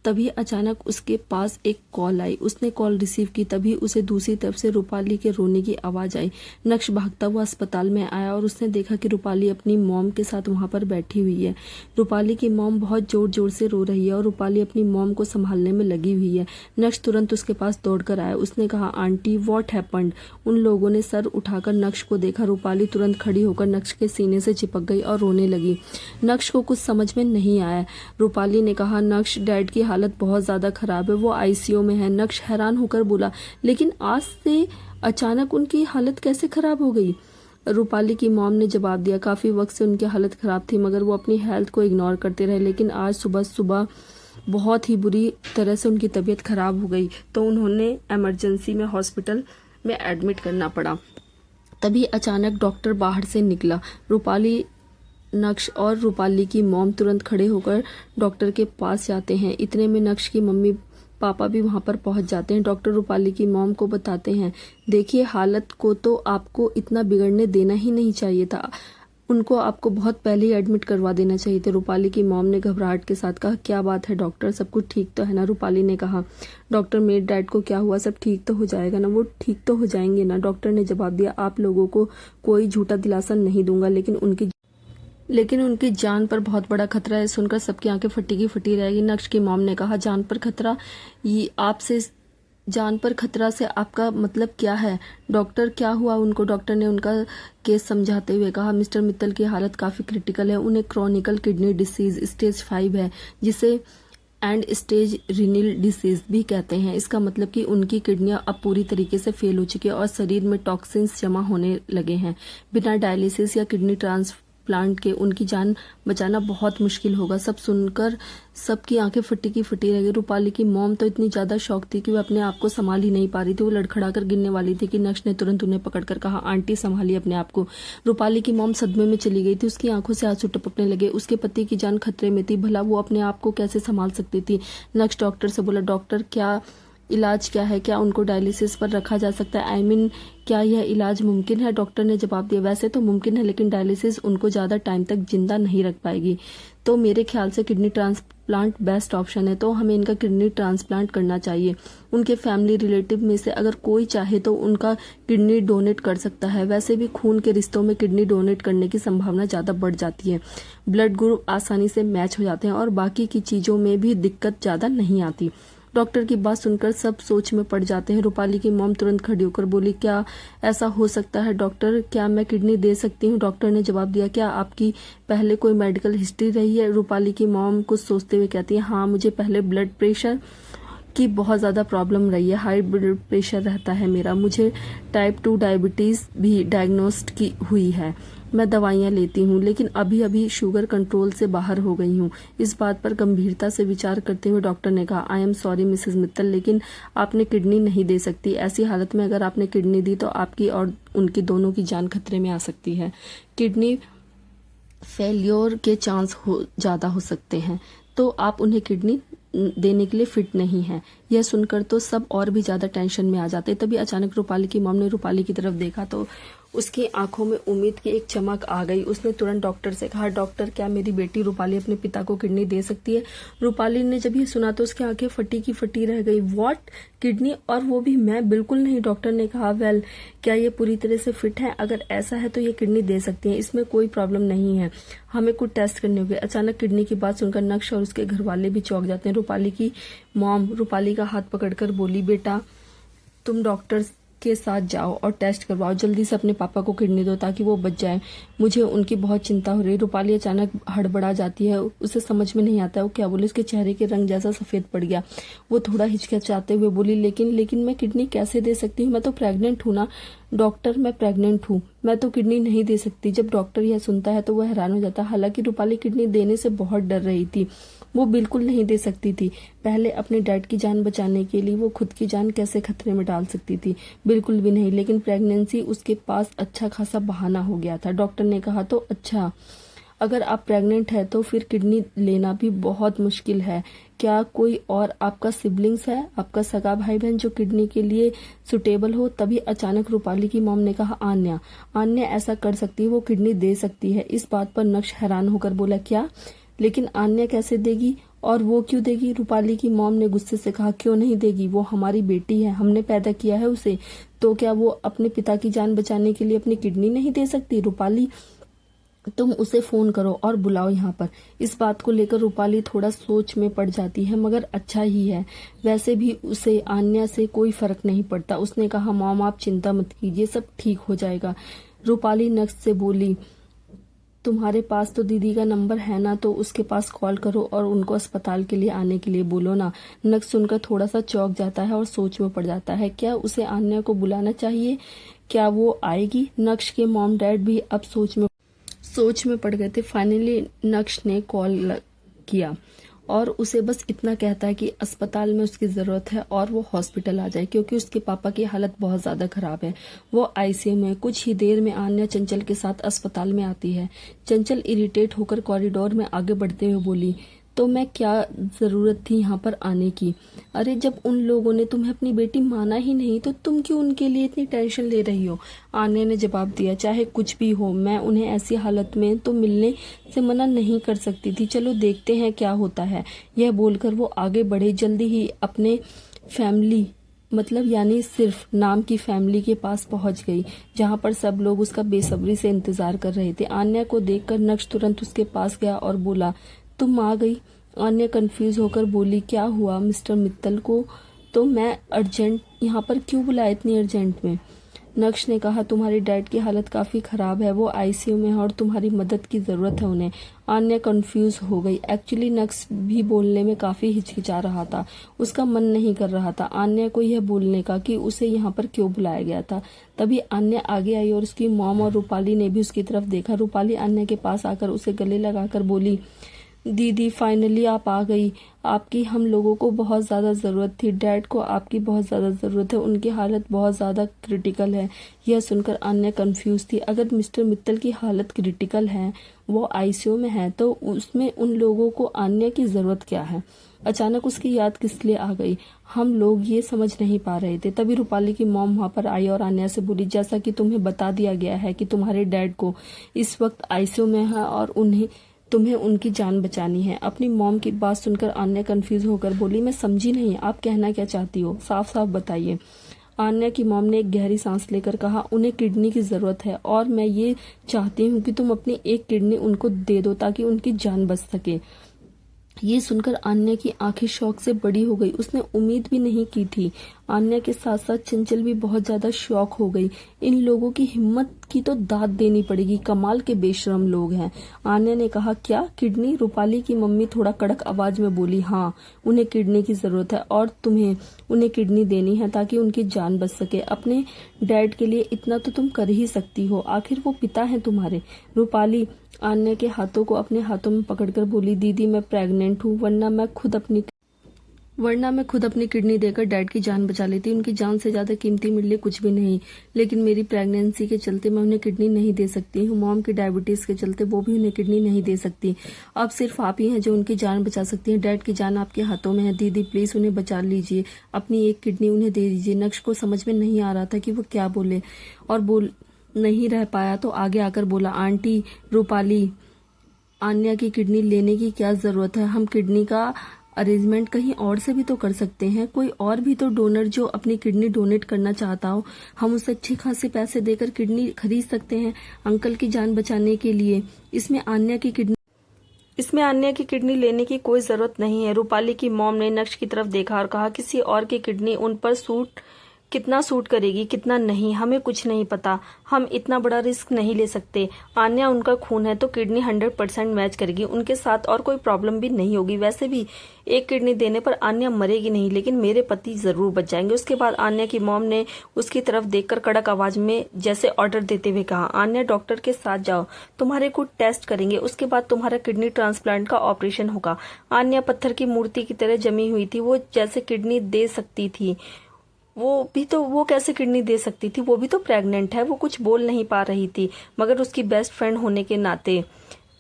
तभी अचानक उसके पास एक कॉल आई। उसने कॉल रिसीव की, तभी उसे दूसरी तरफ से रूपाली के रोने की आवाज़ आई। नक्श भागता हुआ अस्पताल में आया और उसने देखा कि रूपाली अपनी मॉम के साथ वहां पर बैठी हुई है। रूपाली की मॉम बहुत जोर जोर से रो रही है और रूपाली अपनी मॉम को संभालने में लगी हुई है। नक्श तुरंत उसके पास दौड़कर आया। उसने कहा, आंटी व्हाट हैपेंड? उन लोगों ने सर उठाकर नक्श को देखा। रूपाली तुरंत खड़ी होकर नक्श के सीने से चिपक गई और रोने लगी। नक्श को कुछ समझ में नहीं आया। रूपाली ने कहा, नक्श डैड की हालत बहुत ज्यादा खराब है, वो आईसीयू में है। नक्श हैरान होकर बोला, लेकिन आज से अचानक उनकी हालत कैसे खराब हो गई? रूपाली की मॉम ने जवाब दिया, काफी वक्त से उनकी हालत खराब थी मगर वो अपनी हेल्थ को इग्नोर करते रहे, लेकिन आज सुबह सुबह बहुत ही बुरी तरह से उनकी तबीयत खराब हो गई तो उन्होंने इमरजेंसी में हॉस्पिटल में एडमिट करना पड़ा। तभी अचानक डॉक्टर बाहर से निकला। रूपाली, नक्श और रूपाली की मॉम तुरंत खड़े होकर डॉक्टर के पास जाते हैं। इतने में नक्श की मम्मी पापा भी वहां पर पहुंच जाते हैं। डॉक्टर रूपाली की मॉम को बताते हैं, देखिए हालत को तो आपको इतना बिगड़ने देना ही नहीं चाहिए था, उनको आपको बहुत पहले ही एडमिट करवा देना चाहिए था। रूपाली की मॉम ने घबराहट के साथ कहा, क्या बात है डॉक्टर, सब कुछ ठीक तो है ना? रूपाली ने कहा, डॉक्टर मेरे डैड को क्या हुआ, सब ठीक तो हो जाएगा ना? वो ठीक तो हो जाएंगे ना? डॉक्टर ने जवाब दिया, आप लोगों को कोई झूठा दिलासा नहीं दूंगा, लेकिन उनकी जान पर बहुत बड़ा खतरा है। सुनकर सबकी आंखें फटी की फटी रहेगी। नक्श की मॉम ने कहा, जान पर खतरा? ये आपसे जान पर खतरा से आपका मतलब क्या है? डॉक्टर क्या हुआ उनको? डॉक्टर ने उनका केस समझाते हुए कहा, मिस्टर मित्तल की हालत काफी क्रिटिकल है, उन्हें क्रोनिकल किडनी डिसीज स्टेज 5 है, जिसे एंड स्टेज रीनल डिसीज भी कहते हैं। इसका मतलब कि उनकी किडनियां अब पूरी तरीके से फेल हो चुकी है और शरीर में टॉक्सिन्स जमा होने लगे हैं। बिना डायलिसिस या किडनी ट्रांसप्लांट के उनकी जान बचाना बहुत मुश्किल होगा। सब सुनकर सबकी आंखें फटी की फटी रह गई। रूपाली की मॉम तो इतनी ज्यादा शॉक थी कि वो अपने आप को संभाल ही नहीं पा रही थी। वो लड़खड़ा कर गिरने वाली थी कि नक्श ने तुरंत उन्हें पकड़कर कहा, आंटी संभालिए अपने आप को। रूपाली की मॉम सदमे में चली गई थी। उसकी आंखों से आंसू टपकने लगे। उसके पति की जान खतरे में थी, भला वो अपने आप को कैसे संभाल सकती थी? नक्श डॉक्टर से बोला, डॉक्टर क्या इलाज क्या है? क्या उनको डायलिसिस पर रखा जा सकता है? आई मीन क्या यह इलाज मुमकिन है? डॉक्टर ने जवाब दिया, वैसे तो मुमकिन है, लेकिन डायलिसिस उनको ज्यादा टाइम तक जिंदा नहीं रख पाएगी, तो मेरे ख्याल से किडनी ट्रांसप्लांट बेस्ट ऑप्शन है, तो हमें इनका किडनी ट्रांसप्लांट करना चाहिए। उनके फैमिली रिलेटिव में से अगर कोई चाहे तो उनका किडनी डोनेट कर सकता है। वैसे भी खून के रिश्तों में किडनी डोनेट करने की संभावना ज्यादा बढ़ जाती है, ब्लड ग्रुप आसानी से मैच हो जाते हैं और बाकी की चीजों में भी दिक्कत ज्यादा नहीं आती। डॉक्टर की बात सुनकर सब सोच में पड़ जाते हैं। रूपाली की मॉम तुरंत खड़ी होकर बोली, क्या ऐसा हो सकता है डॉक्टर? क्या मैं किडनी दे सकती हूँ? डॉक्टर ने जवाब दिया, क्या आपकी पहले कोई मेडिकल हिस्ट्री रही है? रूपाली की मॉम कुछ सोचते हुए कहती है, हाँ, मुझे पहले ब्लड प्रेशर की बहुत ज़्यादा प्रॉब्लम रही है, हाई ब्लड प्रेशर रहता है मेरा, मुझे टाइप 2 डायबिटीज़ भी डायग्नोस्ट की हुई है, मैं दवाइयाँ लेती हूँ लेकिन अभी अभी शुगर कंट्रोल से बाहर हो गई हूँ। इस बात पर गंभीरता से विचार करते हुए डॉक्टर ने कहा, I am sorry Mrs Mittal, लेकिन आपने किडनी नहीं दे सकती। ऐसी हालत में अगर आपने किडनी दी तो आपकी और उनकी दोनों की जान खतरे में आ सकती है। किडनी फेल्योर के चांस ज़्यादा हो सकते हैं, तो आप उन्हें किडनी देने के लिए फिट नहीं है। यह सुनकर तो सब और भी ज्यादा टेंशन में आ जाते। तभी अचानक रूपाली की मॉम ने रूपाली की तरफ देखा तो उसकी आंखों में उम्मीद की एक चमक आ गई। उसने तुरंत डॉक्टर से कहा, डॉक्टर क्या मेरी बेटी रूपाली अपने पिता को किडनी दे सकती है? रूपाली ने जब ये सुना तो उसकी आंखें फटी की फटी रह गई। व्हाट, किडनी, और वो भी मैं? बिल्कुल नहीं। डॉक्टर ने कहा, वेल, क्या ये पूरी तरह से फिट है? अगर ऐसा है तो ये किडनी दे सकती है, इसमें कोई प्रॉब्लम नहीं है, हमें कुछ टेस्ट करने होंगे। अचानक किडनी की बात सुनकर नक्श और उसके घर वाले भी चौंक जाते हैं। रूपाली की मॉम रूपाली का हाथ पकड़कर बोली, बेटा तुम डॉक्टर के साथ जाओ और टेस्ट करवाओ, जल्दी से अपने पापा को किडनी दो ताकि वो बच जाए, मुझे उनकी बहुत चिंता हो रही। रूपाली अचानक हड़बड़ा जाती है, उसे समझ में नहीं आता है वो क्या बोले। उसके चेहरे के रंग जैसा सफेद पड़ गया। वो थोड़ा हिचकिचाते हुए बोली, लेकिन मैं किडनी कैसे दे सकती हूँ? मैं तो प्रेग्नेंट हूँ ना डॉक्टर, मैं प्रेग्नेंट हूँ, मैं तो किडनी नहीं दे सकती। जब डॉक्टर यह सुनता है तो वह हैरान हो जाता है। हालांकि रूपाली किडनी देने से बहुत डर रही थी, वो बिल्कुल नहीं दे सकती थी। पहले अपने डैड की जान बचाने के लिए वो खुद की जान कैसे खतरे में डाल सकती थी? बिल्कुल भी नहीं। लेकिन प्रेगनेंसी उसके पास अच्छा खासा बहाना हो गया था। डॉक्टर ने कहा, तो अच्छा, अगर आप प्रेग्नेंट है तो फिर किडनी लेना भी बहुत मुश्किल है। क्या कोई और आपका सिबलिंग्स है, आपका सगा भाई बहन जो किडनी के लिए सुटेबल हो? तभी अचानक रूपाली की मॉम ने कहा, आन्या ऐसा कर सकती है, वो किडनी दे सकती है। इस बात पर नक्श हैरान होकर बोला, क्या? लेकिन आन्या कैसे देगी, और वो क्यों देगी? रूपाली की मॉम ने गुस्से से कहा, क्यों नहीं देगी? वो हमारी बेटी है, हमने पैदा किया है उसे, तो क्या वो अपने पिता की जान बचाने के लिए अपनी किडनी नहीं दे सकती? रूपाली, तुम उसे फोन करो और बुलाओ यहाँ पर। इस बात को लेकर रूपाली थोड़ा सोच में पड़ जाती है, मगर अच्छा ही है, वैसे भी उसे आन्या से कोई फर्क नहीं पड़ता। उसने कहा, मॉम आप चिंता मत कीजिए, सब ठीक हो जाएगा। रूपाली नक्श से बोली, तुम्हारे पास तो दीदी का नंबर है ना, तो उसके पास कॉल करो और उनको अस्पताल के लिए आने के लिए बोलो ना। नक्श सुनकर थोड़ा सा चौंक जाता है और सोच में पड़ जाता है, क्या उसे आन्या को बुलाना चाहिए? क्या वो आएगी? नक्श के मॉम डैड भी अब सोच में पड़ गए थे। फाइनली नक्श ने कॉल किया और उसे बस इतना कहता है कि अस्पताल में उसकी जरूरत है और वो हॉस्पिटल आ जाए, क्योंकि उसके पापा की हालत बहुत ज्यादा खराब है, वो आईसीयू में। कुछ ही देर में आन्या चंचल के साथ अस्पताल में आती है। चंचल इरिटेट होकर कॉरिडोर में आगे बढ़ते हुए बोली, तो मैं क्या जरूरत थी यहाँ पर आने की? अरे जब उन लोगों ने तुम्हें अपनी बेटी माना ही नहीं तो तुम क्यों उनके लिए इतनी टेंशन ले रही हो? आन्या ने जवाब दिया, चाहे कुछ भी हो, मैं उन्हें ऐसी हालत में तो मिलने से मना नहीं कर सकती थी, चलो देखते हैं क्या होता है। यह बोलकर वो आगे बढ़े। जल्दी ही अपने फैमिली यानी सिर्फ नाम की फैमिली के पास पहुंच गई, जहां पर सब लोग उसका बेसब्री से इंतजार कर रहे थे। आन्या को देखकर नक्श तुरंत उसके पास गया और बोला, तुम आ गई? आन्या कंफ्यूज होकर बोली, क्या हुआ मिस्टर मित्तल को तो मैं अर्जेंट यहाँ पर क्यों बुलाया, इतनी अर्जेंट में? नक्श ने कहा, तुम्हारे डैड की हालत काफी खराब है, वो आईसीयू में है और तुम्हारी मदद की जरूरत है उन्हें। आन्या कंफ्यूज हो गई। एक्चुअली नक्श भी बोलने में काफी हिचकिचा रहा था, उसका मन नहीं कर रहा था आन्या को यह बोलने का कि उसे यहाँ पर क्यों बुलाया गया था। तभी आन्या आगे आई और उसकी मॉम और रूपाली ने भी उसकी तरफ देखा। रूपाली आन्या के पास आकर उसे गले लगाकर बोली, दीदी फाइनली आप आ गई, आपकी हम लोगों को बहुत ज़्यादा ज़रूरत थी, डैड को आपकी बहुत ज़्यादा ज़रूरत है, उनकी हालत बहुत ज़्यादा क्रिटिकल है। यह सुनकर आन्या कंफ्यूज थी। अगर मिस्टर मित्तल की हालत क्रिटिकल है, वो आईसीयू में है, तो उसमें उन लोगों को आन्या की ज़रूरत क्या है? अचानक उसकी याद किस लिए आ गई? हम लोग ये समझ नहीं पा रहे थे। तभी रूपाली की मॉम वहां पर आई और आन्या से बोली, जैसा कि तुम्हें बता दिया गया है कि तुम्हारे डैड को इस वक्त आईसीयू में है और तुम्हें उनकी जान बचानी है। अपनी मॉम की बात सुनकर आन्या कंफ्यूज होकर बोली, मैं समझी नहीं, आप कहना क्या चाहती हो, साफ साफ बताइए। आन्या की मॉम ने एक गहरी सांस लेकर कहा, उन्हें किडनी की जरूरत है और मैं ये चाहती हूँ कि तुम अपनी एक किडनी उनको दे दो ताकि उनकी जान बच सके। ये सुनकर आन्या की आंखें शौक से बड़ी हो गई। उसने उम्मीद भी नहीं की थी आन्या के साथ साथ चंचल भी बहुत ज्यादा शॉक हो गई। इन लोगों की हिम्मत की तो दाद देनी पड़ेगी, कमाल के बेशरम लोग हैं। आन्या ने कहा, क्या किडनी? रूपाली की मम्मी थोड़ा कड़क आवाज में बोली, हाँ उन्हें किडनी की जरूरत है और तुम्हें उन्हें किडनी देनी है ताकि उनकी जान बच सके। अपने डैड के लिए इतना तो तुम कर ही सकती हो, आखिर वो पिता हैं तुम्हारे। रूपाली आन्या के हाथों को अपने हाथों में पकड़कर बोली, दीदी मैं प्रेग्नेंट हूँ, वरना मैं खुद अपनी किडनी देकर डैड की जान बचा लेती। उनकी जान से ज्यादा कीमती मेरे लिए कुछ भी नहीं, लेकिन मेरी प्रेगनेंसी के चलते मैं उन्हें किडनी नहीं दे सकती हूँ। मॉम की डायबिटीज के चलते वो भी उन्हें किडनी नहीं दे सकती। अब सिर्फ आप ही हैं जो उनकी जान बचा सकती हैं। डैड की जान आपके हाथों में है। दीदी प्लीज उन्हें बचा लीजिए, अपनी एक किडनी उन्हें दे दीजिए। नक्श को समझ में नहीं आ रहा था कि वो क्या बोले, और बोल नहीं रह पाया तो आगे आकर बोला, आंटी रूपाली, आन्या की किडनी लेने की क्या जरूरत है? हम किडनी का अरेंजमेंट कहीं और से भी तो कर सकते हैं। कोई और भी तो डोनर जो अपनी किडनी डोनेट करना चाहता हो, हम उसे अच्छे खासे पैसे देकर किडनी खरीद सकते हैं अंकल की जान बचाने के लिए। इसमें आन्या की किडनी लेने की कोई जरूरत नहीं है। रूपाली की मॉम ने नक्श की तरफ देखा और कहा, किसी और की किडनी उन पर कितना सूट करेगी कितना नहीं हमें कुछ नहीं पता। हम इतना बड़ा रिस्क नहीं ले सकते। आन्या उनका खून है तो किडनी 100% मैच करेगी, उनके साथ और कोई प्रॉब्लम भी नहीं होगी। वैसे भी एक किडनी देने पर आन्या मरेगी नहीं, लेकिन मेरे पति जरूर बच जाएंगे। उसके बाद आन्या की मॉम ने उसकी तरफ देखकर कड़क आवाज में जैसे ऑर्डर देते हुए कहा, आन्या डॉक्टर के साथ जाओ, तुम्हारे कुछ टेस्ट करेंगे, उसके बाद तुम्हारा किडनी ट्रांसप्लांट का ऑपरेशन होगा। आन्या पत्थर की मूर्ति की तरह जमी हुई थी। वो जैसे किडनी दे सकती थी, वो कैसे किडनी दे सकती थी? वो भी तो प्रेग्नेंट है। वो कुछ बोल नहीं पा रही थी, मगर उसकी बेस्ट फ्रेंड होने के नाते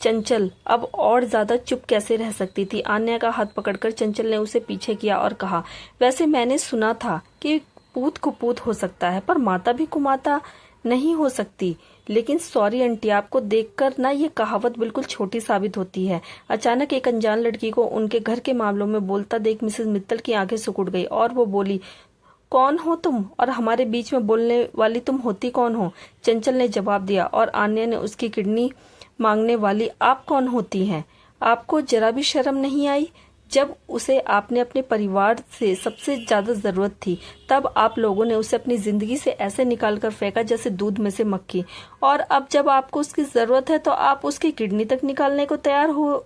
चंचल अब और ज्यादा चुप कैसे रह सकती थी। आन्या का हाथ पकड़कर चंचल ने उसे पीछे किया और कहा, वैसे मैंने सुना था कि पूत कुपूत हो सकता है, पर माता भी कुमाता नहीं हो सकती। लेकिन सॉरी आंटी, आपको देखकर ना ये कहावत बिल्कुल छोटी साबित होती है। अचानक एक अनजान लड़की को उनके घर के मामलों में बोलता देख मिसेस मित्तल की आंखें सिकुड़ गई और वो बोली, कौन हो तुम और हमारे बीच में बोलने वाली तुम होती कौन हो? चंचल ने जवाब दिया और आन्या ने उसकी किडनी मांगने वाली आप कौन होती हैं? आपको जरा भी शर्म नहीं आई? जब उसे आपने अपने परिवार से सबसे ज्यादा जरूरत थी, तब आप लोगों ने उसे अपनी जिंदगी से ऐसे निकाल कर फेंका जैसे दूध में से मक्खी, और अब जब आपको उसकी जरूरत है तो आप उसकी किडनी तक निकालने को तैयार हो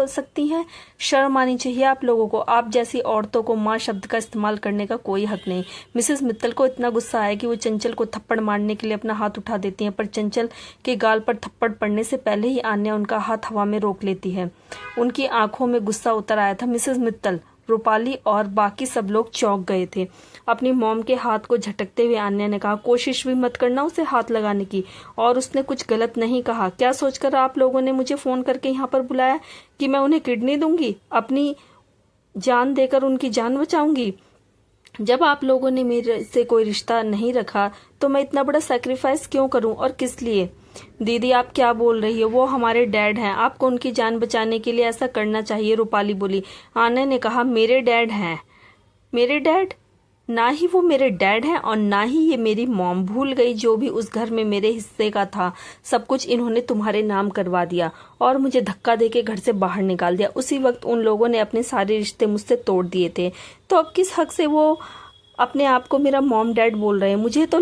सकती हैं। शर्म आनी चाहिए आप लोगों को। आप जैसी औरतों को माँ शब्द का इस्तेमाल करने का कोई हक नहीं। मिसेस मित्तल को इतना गुस्सा आया कि वो चंचल को थप्पड़ मारने के लिए अपना हाथ उठा देती हैं, पर चंचल के गाल पर थप्पड़ पड़ने से पहले ही आन्या उनका हाथ हवा में रोक लेती है। उनकी आंखों में गुस्सा उतर आया था। मिसेस मित्तल, रूपाली और बाकी सब लोग चौंक गए थे। अपनी मॉम के हाथ को झटकते हुए आन्या ने कहा, कोशिश भी मत करना उसे हाथ लगाने की, और उसने कुछ गलत नहीं कहा। क्या सोचकर आप लोगों ने मुझे फोन करके यहाँ पर बुलाया कि मैं उन्हें किडनी दूंगी, अपनी जान देकर उनकी जान बचाऊंगी? जब आप लोगों ने मेरे से कोई रिश्ता नहीं रखा तो मैं इतना बड़ा सैक्रिफाइस क्यों करूं और किस लिए? दीदी आप क्या बोल रही हो? वो हमारे डैड हैं, आपको उनकी जान बचाने के लिए ऐसा करना चाहिए, रूपाली बोली। आन्या ने कहा, मेरे डैड हैं? मेरे डैड? ना ही वो मेरे डैड हैं और ना ही ये मेरी मॉम। भूल गई जो भी उस घर में मेरे हिस्से का था, सब कुछ इन्होंने तुम्हारे नाम करवा दिया और मुझे धक्का देके घर से बाहर निकाल दिया। उसी वक्त उन लोगों ने अपने सारे रिश्ते मुझसे तोड़ दिए थे, तो अब किस हक से वो अपने आप को मेरा मॉम डैड बोल रहे हैं? मुझे तो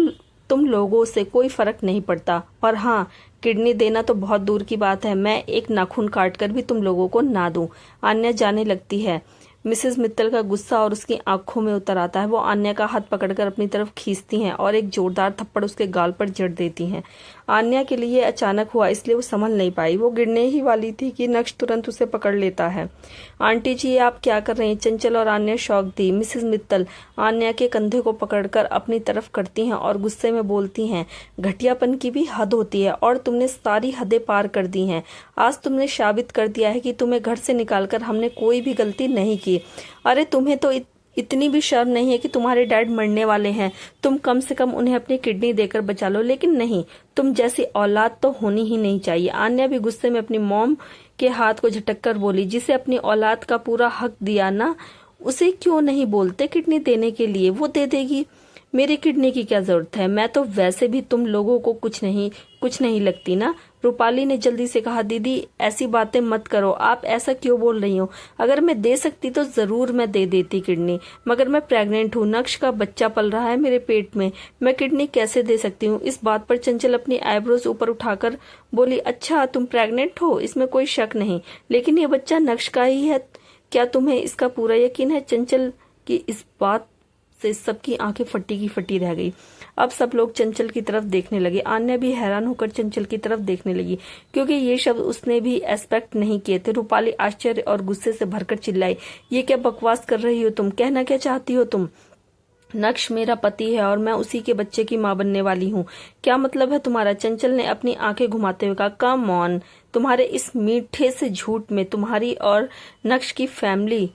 तुम लोगों से कोई फर्क नहीं पड़ता। और हाँ, किडनी देना तो बहुत दूर की बात है, मैं एक नाखून काट कर भी तुम लोगों को ना दूं। आन्या जाने लगती है। मिसेस मित्तल का गुस्सा और उसकी आंखों में उतर आता है। वो आन्या का हाथ पकड़कर अपनी तरफ खींचती हैं और एक जोरदार थप्पड़ उसके गाल पर जड़ देती हैं। आन्या के लिए अचानक हुआ, इसलिए वो संभल नहीं पाई। वो गिरने ही वाली थी कि नक्श तुरंत उसे पकड़ लेता है। आंटी जी आप क्या कर रही हैं? चंचल और आन्या शौक थी। मिसेस मित्तल आन्या के कंधे को पकड़कर अपनी तरफ करती हैं और गुस्से में बोलती हैं, घटियापन की भी हद होती है और तुमने सारी हदें पार कर दी हैं। आज तुमने साबित कर दिया है कि तुम्हें घर से निकालकर हमने कोई भी गलती नहीं की। अरे तुम्हें तो इतनी भी शर्म नहीं है कि तुम्हारे डैड मरने वाले हैं, तुम कम से कम उन्हें अपनी किडनी देकर बचा लो। लेकिन नहीं, तुम जैसी औलाद तो होनी ही नहीं चाहिए। आन्या भी गुस्से में अपनी मॉम के हाथ को झटककर बोली, जिसे अपनी औलाद का पूरा हक दिया ना, उसे क्यों नहीं बोलते किडनी देने के लिए? वो दे देगी। मेरी किडनी की क्या जरूरत है, मैं तो वैसे भी तुम लोगों को कुछ नहीं लगती ना। रूपाली ने जल्दी से कहा, दीदी ऐसी बातें मत करो, आप ऐसा क्यों बोल रही हो? अगर मैं दे सकती तो जरूर मैं दे देती किडनी, मगर मैं प्रेग्नेंट हूँ, नक्श का बच्चा पल रहा है मेरे पेट में, मैं किडनी कैसे दे सकती हूँ? इस बात पर चंचल अपनी आईब्रोज ऊपर उठाकर बोली, अच्छा तुम प्रेग्नेंट हो, इसमें कोई शक नहीं, लेकिन ये बच्चा नक्श का ही है, क्या तुम्हें इसका पूरा यकीन है? चंचल की इस बात से सबकी आंखें फटी की फटी रह गई। अब सब लोग चंचल की तरफ देखने लगे। आन्या भी हैरान होकर चंचल की तरफ देखने लगी, क्योंकि ये शब्द उसने भी एक्सपेक्ट नहीं किए थे। रूपाली आश्चर्य और गुस्से से भरकर चिल्लाई, ये क्या बकवास कर रही हो तुम? कहना क्या चाहती हो तुम? नक्श मेरा पति है और मैं उसी के बच्चे की मां बनने वाली हूँ। क्या मतलब है तुम्हारा? चंचल ने अपनी आंखें घुमाते हुए कहा, कम ऑन, तुम्हारे इस मीठे से झूठ में तुम्हारी और नक्श की फैमिली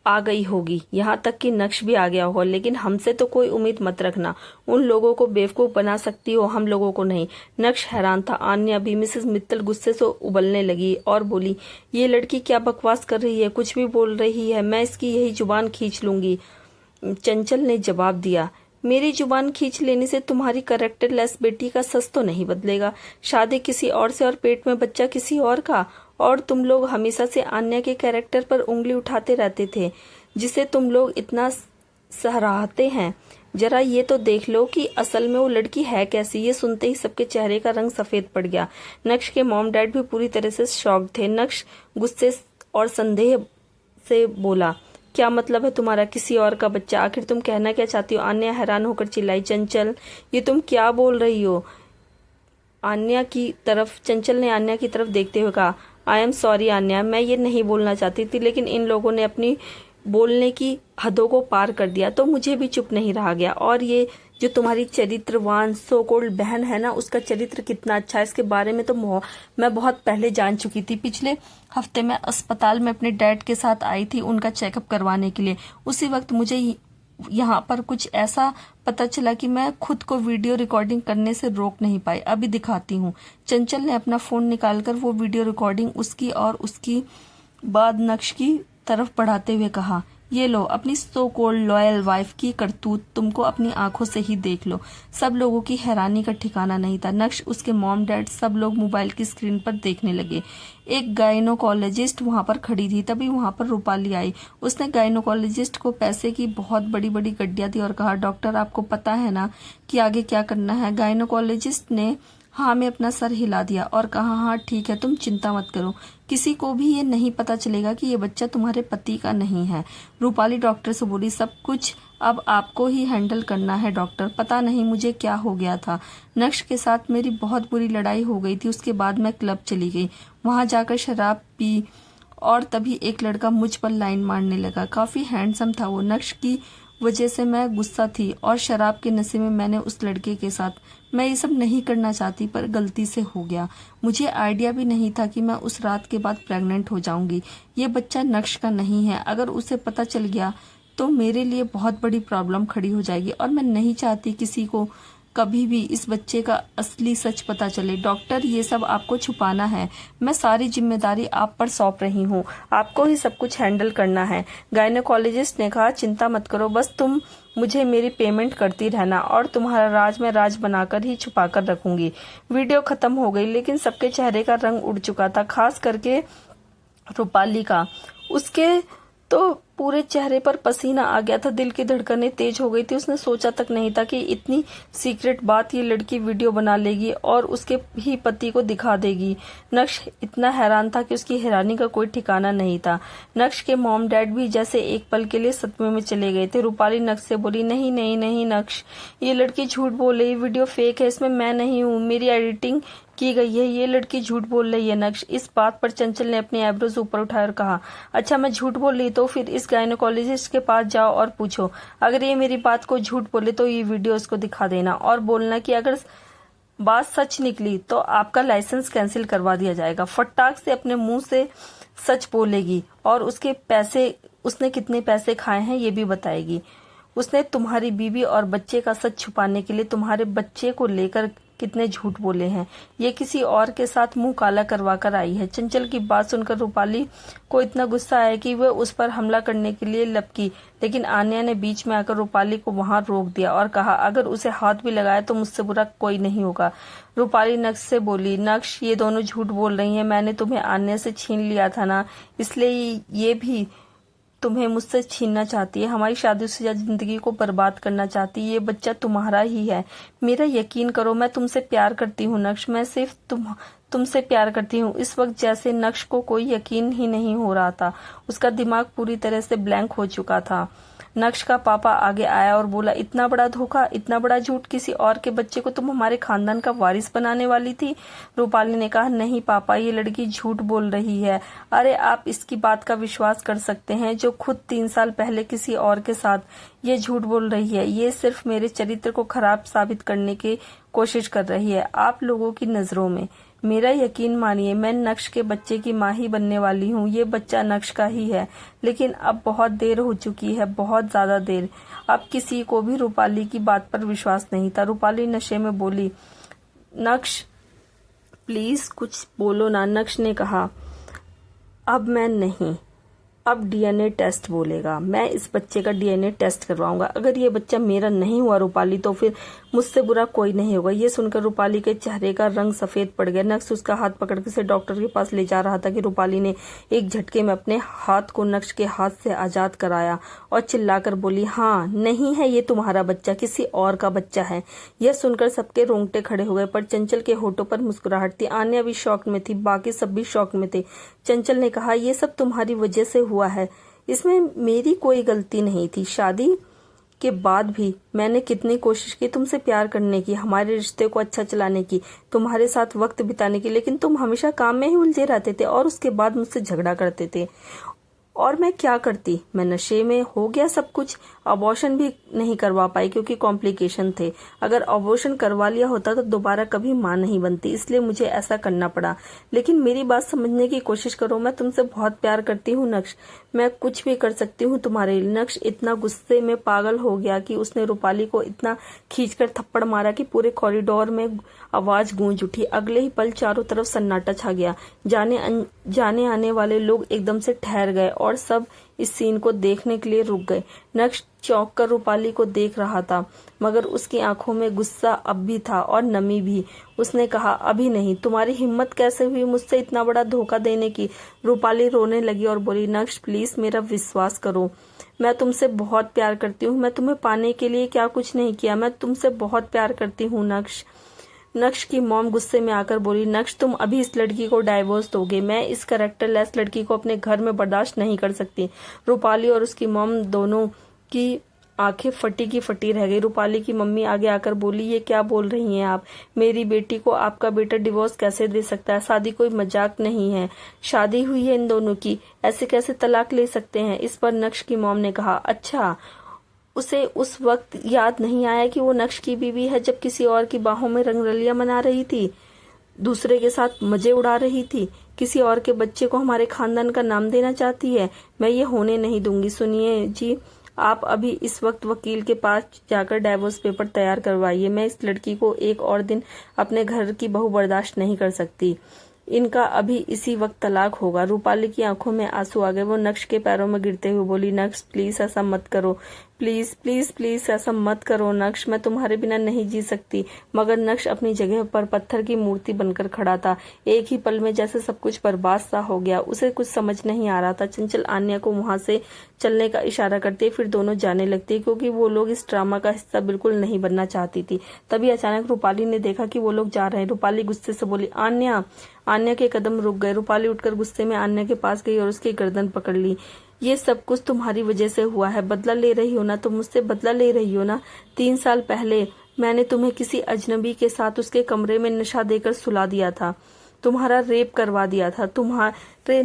आ गई होगी, यहाँ तक कि नक्श भी आ गया होगा, लेकिन हमसे तो कोई उम्मीद मत रखना। उन लोगों को बेवकूफ बना सकती हो, हम लोगों को नहीं। नक्श हैरान था। आन्या भी। मिसेस मित्तल गुस्से से उबलने लगी और बोली, ये लड़की क्या बकवास कर रही है, कुछ भी बोल रही है, मैं इसकी यही जुबान खींच लूंगी। चंचल ने जवाब दिया, मेरी जुबान खींच लेने से तुम्हारी कैरेक्टरलेस बेटी का सच तो नहीं बदलेगा। शादी किसी और से और पेट में बच्चा किसी और का, और तुम लोग हमेशा से आन्या के कैरेक्टर पर उंगली उठाते रहते थे, जिसे तुम लोग इतना सराहते हैं। जरा ये तो देख लो कि असल में वो लड़की है कैसी। ये सुनते ही सबके चेहरे का रंग सफेद पड़ गया। नक्श के मॉम डैड भी पूरी तरह से शॉक्ड थे। नक्श गुस्से और संदेह से बोला, क्या मतलब है तुम्हारा, किसी और का बच्चा? आखिर तुम कहना क्या चाहती हो? आन्या हैरान होकर चिल्लाई, चंचल ये तुम क्या बोल रही हो? चंचल ने आन्या की तरफ देखते हुए कहा, आई एम सॉरी आन्या, मैं ये नहीं बोलना चाहती थी, लेकिन इन लोगों ने अपनी बोलने की हदों को पार कर दिया तो मुझे भी चुप नहीं रहा गया। और ये जो तुम्हारी चरित्रवान सो कॉल्ड बहन है ना, उसका चरित्र कितना अच्छा है, इसके बारे में तो मैं बहुत पहले जान चुकी थी। पिछले हफ्ते मैं अस्पताल में अपने डैड के साथ आई थी उनका चेकअप करवाने के लिए। उसी वक्त मुझे यहाँ पर कुछ ऐसा पता चला कि मैं खुद को वीडियो रिकॉर्डिंग करने से रोक नहीं पाई। अभी दिखाती हूँ। चंचल ने अपना फोन निकालकर वो वीडियो रिकॉर्डिंग उसकी और उसकी बाद नक्श की तरफ बढ़ाते हुए कहा, ये लो अपनी सो कॉल्ड लॉयल वाइफ की करतूत, तुमको अपनी आंखों से ही देख लो। सब लोगों की हैरानी का ठिकाना नहीं था। नक्श, उसके मॉम डैड, सब लोग मोबाइल की स्क्रीन पर देखने लगे। एक गायनोकोलॉजिस्ट वहां पर खड़ी थी। तभी वहां पर रूपाली आई। उसने गायनोकोलॉजिस्ट को पैसे की बहुत बड़ी बड़ी गड्डियां दी और कहा, डॉक्टर आपको पता है ना कि आगे क्या करना है? गायनोकोलॉजिस्ट ने हाँ में अपना सर हिला दिया और कहा, हाँ ठीक है, तुम चिंता मत करो, किसी को भी ये नहीं पता चलेगा कि ये बच्चा तुम्हारे पति का नहीं है। रूपाली डॉक्टर से बोली, सब कुछ अब आपको ही हैंडल करना है डॉक्टर। पता नहीं मुझे क्या हो गया था, नक्श के साथ मेरी बहुत बुरी लड़ाई हो गई थी। उसके बाद मैं क्लब चली गई, वहां जाकर शराब पी और तभी एक लड़का मुझ पर लाइन मारने लगा। काफी हैंडसम था वो। नक्श की वजह से मैं गुस्सा थी और शराब के नशे में मैंने उस लड़के के साथ, मैं ये सब नहीं करना चाहती पर गलती से हो गया। मुझे आइडिया भी नहीं था कि मैं उस रात के बाद प्रेग्नेंट हो जाऊंगी। ये बच्चा नक्श का नहीं है। अगर उसे पता चल गया तो मेरे लिए बहुत बड़ी प्रॉब्लम खड़ी हो जाएगी और मैं नहीं चाहती किसी को कभी भी इस बच्चे का असली सच पता चले। डॉक्टर, ये सब आपको छुपाना है। मैं सारी जिम्मेदारी आप पर सौंप रही हूँ, आपको ही सब कुछ हैंडल करना है। गायनोकोलॉजिस्ट ने कहा, चिंता मत करो, बस तुम मुझे मेरी पेमेंट करती रहना और तुम्हारा राज मैं राज बनाकर ही छुपा कर रखूंगी। वीडियो खत्म हो गई, लेकिन सबके चेहरे का रंग उड़ चुका था, खास करके रूपाली का। उसके तो पूरे चेहरे पर पसीना आ गया था, दिल की धड़कनें तेज हो गई थी। उसने सोचा तक नहीं था कि इतनी सीक्रेट बात ये लड़की वीडियो बना लेगी और उसके ही पति को दिखा देगी। नक्श इतना हैरान था कि उसकी हैरानी का कोई ठिकाना नहीं था। नक्श के मॉम डैड भी जैसे एक पल के लिए सदमे में चले गए थे। रूपाली नक्श से बोली, नहीं नहीं नहीं नक्श, ये लड़की झूठ बोल रही, वीडियो फेक है, इसमें मैं नहीं हूँ, मेरी एडिटिंग की गई है, ये लड़की झूठ बोल रही है। नक्श, इस बात पर चंचल ने अपनी आईब्रोज ऊपर उठाए और कहा, अच्छा मैं झूठ बोल रही तो फिर इस गायनोकोलॉजिस्ट के पास जाओ और पूछो, अगर ये मेरी बात को झूठ बोले तो ये वीडियो उसको दिखा देना और बोलना कि अगर बात सच निकली तो आपका लाइसेंस कैंसिल करवा दिया जाएगा। फटाक से अपने मुंह से सच बोलेगी और उसके पैसे, उसने कितने पैसे खाए हैं ये भी बताएगी। उसने तुम्हारी बीवी और बच्चे का सच छुपाने के लिए तुम्हारे बच्चे को लेकर कितने झूठ बोले हैं। ये किसी और के साथ मुंह काला करवा कर आई है। चंचल की बात सुनकर रूपाली को इतना गुस्सा आया कि वह उस पर हमला करने के लिए लपकी, लेकिन आन्या ने बीच में आकर रूपाली को वहां रोक दिया और कहा, अगर उसे हाथ भी लगाया तो मुझसे बुरा कोई नहीं होगा। रूपाली नक्श से बोली, नक्श ये दोनों झूठ बोल रही हैं। मैंने तुम्हें आन्या से छीन लिया था ना, इसलिए ये भी तुम्हें मुझसे छीनना चाहती है, हमारी शादीशुदा जिंदगी को बर्बाद करना चाहती है। ये बच्चा तुम्हारा ही है। मेरा यकीन करो, मैं तुमसे प्यार करती हूँ नक्श, मैं सिर्फ तुमसे प्यार करती हूँ। इस वक्त जैसे नक्श को कोई यकीन ही नहीं हो रहा था। उसका दिमाग पूरी तरह से ब्लैंक हो चुका था। नक्श का पापा आगे आया और बोला, इतना बड़ा धोखा, इतना बड़ा झूठ, किसी और के बच्चे को तुम हमारे खानदान का वारिस बनाने वाली थी। रूपाली ने कहा, नहीं पापा, ये लड़की झूठ बोल रही है। अरे आप इसकी बात का विश्वास कर सकते हैं जो खुद 3 साल पहले किसी और के साथ ये झूठ बोल रही है। ये सिर्फ मेरे चरित्र को खराब साबित करने की कोशिश कर रही है आप लोगों की नजरों में। मेरा यकीन मानिए, मैं नक्श के बच्चे की माँ ही बनने वाली हूँ। ये बच्चा नक्श का ही है, लेकिन अब बहुत देर हो चुकी है, बहुत ज्यादा देर। अब किसी को भी रूपाली की बात पर विश्वास नहीं था। रूपाली नशे में बोली, नक्श प्लीज कुछ बोलो ना। नक्श ने कहा, अब मैं नहीं, अब डीएनए टेस्ट बोलेगा। मैं इस बच्चे का डीएनए टेस्ट करवाऊंगा। अगर ये बच्चा मेरा नहीं हुआ रूपाली, तो फिर मुझसे बुरा कोई नहीं होगा। ये सुनकर रूपाली के चेहरे का रंग सफेद पड़ गया। नक्श उसका हाथ पकड़ के डॉक्टर के पास ले जा रहा था कि रूपाली ने एक झटके में अपने हाथ को नक्श के हाथ से आजाद कराया और चिल्लाकर बोली, हाँ नहीं है ये तुम्हारा बच्चा, किसी और का बच्चा है। यह सुनकर सबके रोंगटे खड़े हो गए, पर चंचल के होठों पर मुस्कुराहट थी। आन्या भी शॉक में थी, बाकी सब भी शॉक में थे। चंचल ने कहा, ये सब तुम्हारी वजह से हुआ है, इसमें मेरी कोई गलती नहीं थी। शादी के बाद भी मैंने कितनी कोशिश की तुमसे प्यार करने की, हमारे रिश्ते को अच्छा चलाने की, तुम्हारे साथ वक्त बिताने की, लेकिन तुम हमेशा काम में ही उलझे रहते थे और उसके बाद मुझसे झगड़ा करते थे। और मैं क्या करती, मैं नशे में हो गया सब कुछ। अबॉर्शन भी नहीं करवा पाई क्योंकि कॉम्प्लिकेशन थे। अगर अबॉर्शन करवा लिया होता तो दोबारा कभी मां नहीं बनती, इसलिए मुझे ऐसा करना पड़ा। लेकिन मेरी बात समझने की कोशिश करो, मैं तुमसे बहुत प्यार करती हूँ नक्श, मैं कुछ भी कर सकती हूँ तुम्हारे लिए। नक्श इतना गुस्से में पागल हो गया कि उसने रूपाली को इतना खींचकर थप्पड़ मारा कि पूरे कॉरिडोर में आवाज गूंज उठी। अगले ही पल चारों तरफ सन्नाटा छा गया। जाने आने वाले लोग एकदम से ठहर गए और सब इस सीन को देखने के लिए रुक गए। नक्श चौंक कर रूपाली को देख रहा था, मगर उसकी आंखों में गुस्सा अब भी था और नमी भी। उसने कहा, अभी नहीं। तुम्हारी हिम्मत कैसे हुई मुझसे इतना बड़ा धोखा देने की? रूपाली रोने लगी और बोली, नक्श प्लीज मेरा विश्वास करो, मैं तुमसे बहुत प्यार करती हूँ। मैं तुम्हें पाने के लिए क्या कुछ नहीं किया, मैं तुमसे बहुत प्यार करती हूँ नक्श। नक्श की मॉम गुस्से में आकर बोली, नक्श तुम अभी इस लड़की को डाइवोर्स दोगे, मैं इस कैरेक्टरलेस लड़की को अपने घर में बर्दाश्त नहीं कर सकती। रूपाली और उसकी मॉम दोनों की आंखें फटी की फटी रह गई। रूपाली की मम्मी आगे आकर बोली, ये क्या बोल रही हैं आप? मेरी बेटी को आपका बेटा डिवोर्स कैसे दे सकता है? शादी कोई मजाक नहीं है, शादी हुई है इन दोनों की, ऐसे कैसे तलाक ले सकते हैं? इस पर नक्श की मॉम ने कहा, अच्छा उसे उस वक्त याद नहीं आया कि वो नक्श की बीवी है, जब किसी और की बाहों में रंगरलियां मना रही थी, दूसरे के साथ मजे उड़ा रही थी, किसी और के बच्चे को हमारे खानदान का नाम देना चाहती है। मैं ये होने नहीं दूंगी। सुनिए जी, आप अभी इस वक्त वकील के पास जाकर डाइवोर्स पेपर तैयार करवाइए। मैं इस लड़की को एक और दिन अपने घर की बहू बर्दाश्त नहीं कर सकती। इनका अभी इसी वक्त तलाक होगा। रूपाली की आंखों में आंसू आ गए। वो नक्श के पैरों में गिरते हुए बोली, नक्श प्लीज ऐसा मत करो, प्लीज प्लीज प्लीज ऐसा मत करो नक्श, मैं तुम्हारे बिना नहीं जी सकती। मगर नक्श अपनी जगह पर पत्थर की मूर्ति बनकर खड़ा था। एक ही पल में जैसे सब कुछ बर्बाद सा हो गया। उसे कुछ समझ नहीं आ रहा था। चंचल आन्या को वहां से चलने का इशारा करती, फिर दोनों जाने लगती, क्योंकि वो लोग इस ड्रामा का हिस्सा बिल्कुल नहीं बनना चाहती थी। तभी अचानक रूपाली ने देखा कि वो लोग जा रहे हैं। रूपाली गुस्से से बोली, आन्या। आन्या के कदम रुक गए। रूपाली उठकर गुस्से में आन्या के पास गई और उसकी गर्दन पकड़ ली। ये सब कुछ तुम्हारी वजह से हुआ है, बदला ले रही हो ना, तुम मुझसे बदला ले रही हो ना। 3 साल पहले मैंने तुम्हें किसी अजनबी के साथ उसके कमरे में नशा देकर सुला दिया था, तुम्हारा रेप करवा दिया था, तुम्हारे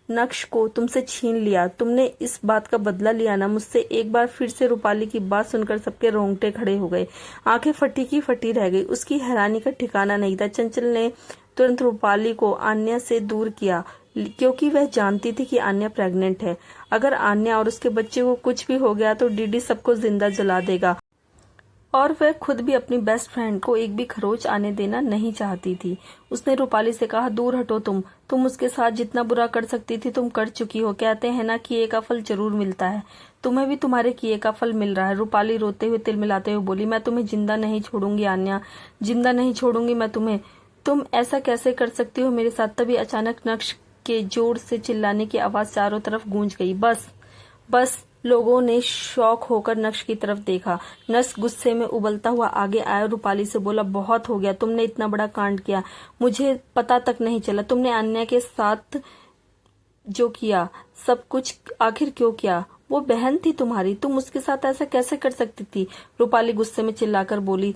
नक्श को तुमसे छीन लिया। तुमने इस बात का बदला लिया ना मुझसे। एक बार फिर से रूपाली की बात सुनकर सबके रोंगटे खड़े हो गए, आंखें फटी की फटी रह गई। उसकी हैरानी का ठिकाना नहीं था। चंचल ने तुरंत रूपाली को आन्या से दूर किया, क्योंकि वह जानती थी कि आन्या प्रेग्नेंट है। अगर आन्या और उसके बच्चे को कुछ भी हो गया तो डीडी सबको जिंदा जला देगा और वह खुद भी अपनी बेस्ट फ्रेंड को एक भी खरोच आने देना नहीं चाहती थी। उसने रूपाली से कहा, दूर हटो तुम उसके साथ जितना बुरा कर सकती थी तुम कर चुकी हो। कहते हैं ना किए का फल जरूर मिलता है, तुम्हें भी तुम्हारे किए का फल मिल रहा है। रूपाली रोते हुए तिलमिलाते हुए बोली, मैं तुम्हें जिंदा नहीं छोड़ूंगी आन्या, जिंदा नहीं छोड़ूंगी मैं तुम्हें। तुम ऐसा कैसे कर सकती हो मेरे साथ। तभी अचानक नक्श के जोर से चिल्लाने की आवाज चारों तरफ गूंज गई। बस बस। लोगों ने शौक होकर नक्श की तरफ देखा। नक्श गुस्से में उबलता हुआ आगे आया, रूपाली से बोला, बहुत हो गया, तुमने इतना बड़ा कांड किया, मुझे पता तक नहीं चला। तुमने अन्य के साथ जो किया सब कुछ आखिर क्यों किया। वो बहन थी तुम्हारी, तुम उसके साथ ऐसा कैसे कर सकती थी। रूपाली गुस्से में चिल्लाकर बोली,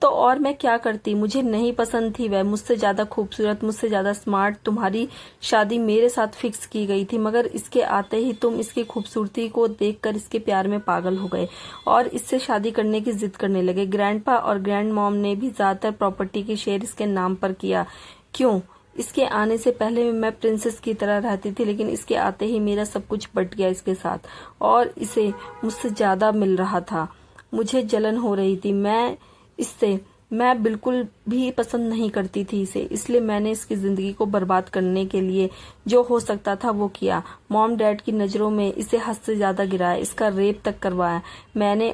तो और मैं क्या करती, मुझे नहीं पसंद थी वह, मुझसे ज्यादा खूबसूरत, मुझसे ज्यादा स्मार्ट। तुम्हारी शादी मेरे साथ फिक्स की गई थी, मगर इसके आते ही तुम इसकी खूबसूरती को देखकर इसके प्यार में पागल हो गए और इससे शादी करने की जिद करने लगे। ग्रैंडपा और ग्रैंड मॉम ने भी ज्यादातर प्रॉपर्टी के शेयर इसके नाम पर किया। क्यों? इसके आने से पहले मैं प्रिंसेस की तरह रहती थी, लेकिन इसके आते ही मेरा सब कुछ बट गया इसके साथ, और इसे मुझसे ज्यादा मिल रहा था। मुझे जलन हो रही थी मैं बिल्कुल भी पसंद नहीं करती थी इसे, इसलिए मैंने इसकी जिंदगी को बर्बाद करने के लिए जो हो सकता था वो किया। मॉम डैड की नजरों में इसे हद से ज्यादा गिराया, इसका रेप तक करवाया मैंने,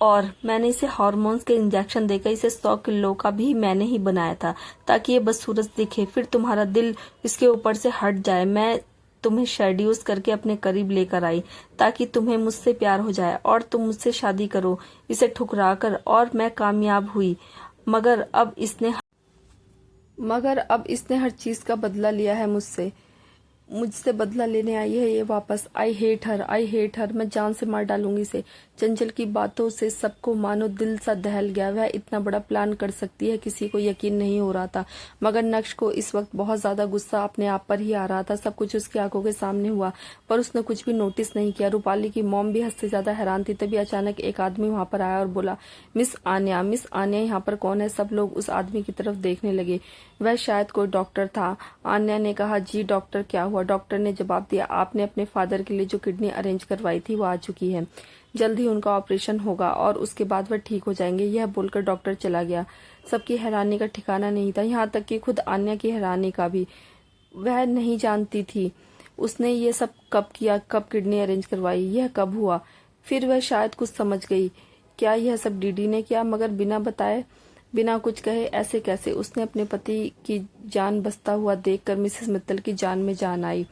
और मैंने इसे हार्मोन्स के इंजेक्शन देकर इसे 100 किलो का भी मैंने ही बनाया था, ताकि ये बदसूरत दिखे, फिर तुम्हारा दिल इसके ऊपर से हट जाए। मैं तुम्हें शेड्यूस करके अपने करीब लेकर आई ताकि तुम्हें मुझसे प्यार हो जाए और तुम मुझसे शादी करो, इसे ठुकरा कर, और मैं कामयाब हुई। मगर अब इसने हर चीज का बदला लिया है मुझसे बदला लेने आई है ये वापस। आई हेट हर, मैं जान से मार डालूंगी इसे। चंचल की बातों से सबको मानो दिल सा दहल गया। वह इतना बड़ा प्लान कर सकती है, किसी को यकीन नहीं हो रहा था। मगर नक्श को इस वक्त बहुत ज्यादा गुस्सा अपने आप पर ही आ रहा था। सब कुछ उसकी आंखों के सामने हुआ, पर उसने कुछ भी नोटिस नहीं किया। रूपाली की मॉम भी हद से ज्यादा हैरान थी। तभी अचानक एक आदमी वहां पर आया और बोला, मिस आन्या यहाँ पर कौन है। सब लोग उस आदमी की तरफ देखने लगे। वह शायद कोई डॉक्टर था। आन्या ने कहा, जी डॉक्टर, क्या हुआ। डॉक्टर ने जवाब दिया, आपने अपने फादर के लिए जो किडनी अरेंज करवाई थी वो आ चुकी है, जल्द ही उनका ऑपरेशन होगा और उसके बाद वह ठीक हो जाएंगे। यह बोलकर डॉक्टर चला गया। सबकी हैरानी का ठिकाना नहीं था, यहाँ तक कि खुद आन्या की हैरानी का भी। वह नहीं जानती थी उसने ये सब कब किया, कब किडनी अरेंज करवाई, यह कब हुआ। फिर वह शायद कुछ समझ गई, क्या यह सब डीडी ने किया, मगर बिना बताए, बिना कुछ कहे, ऐसे कैसे। उसने अपने पति की जान बचता हुआ देखकर मिसेस मित्तल की जान में जान आई।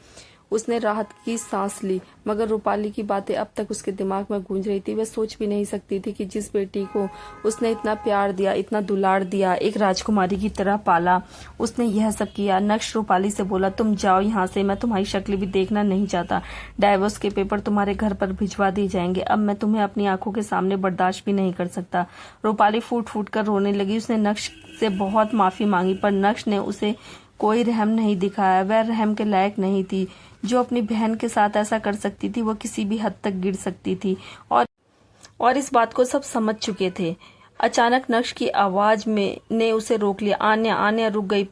उसने राहत की सांस ली, मगर रूपाली की बातें अब तक उसके दिमाग में गूंज रही थी। वह सोच भी नहीं सकती थी कि जिस बेटी को उसने इतना प्यार दिया, इतना दुलार दिया, एक राजकुमारी की तरह पाला, उसने यह सब किया। नक्श रूपाली से बोला, तुम जाओ यहाँ से, मैं तुम्हारी शक्ल भी देखना नहीं चाहता। डाइवोर्स के पेपर तुम्हारे घर पर भिजवा दिए जाएंगे। अब मैं तुम्हें अपनी आंखों के सामने बर्दाश्त भी नहीं कर सकता। रूपाली फूट फूट कर रोने लगी। उसने नक्श से बहुत माफी मांगी, पर नक्श ने उसे कोई रहम नहीं दिखाया। वह रहम के लायक नहीं थी। जो अपनी बहन के साथ ऐसा कर सकती थी, वो किसी भी हद तक गिर सकती थी, और इस बात को सब समझ चुके थे। अचानक नक्श की आवाज ने उसे रोक लिया। आन्या रुक गई।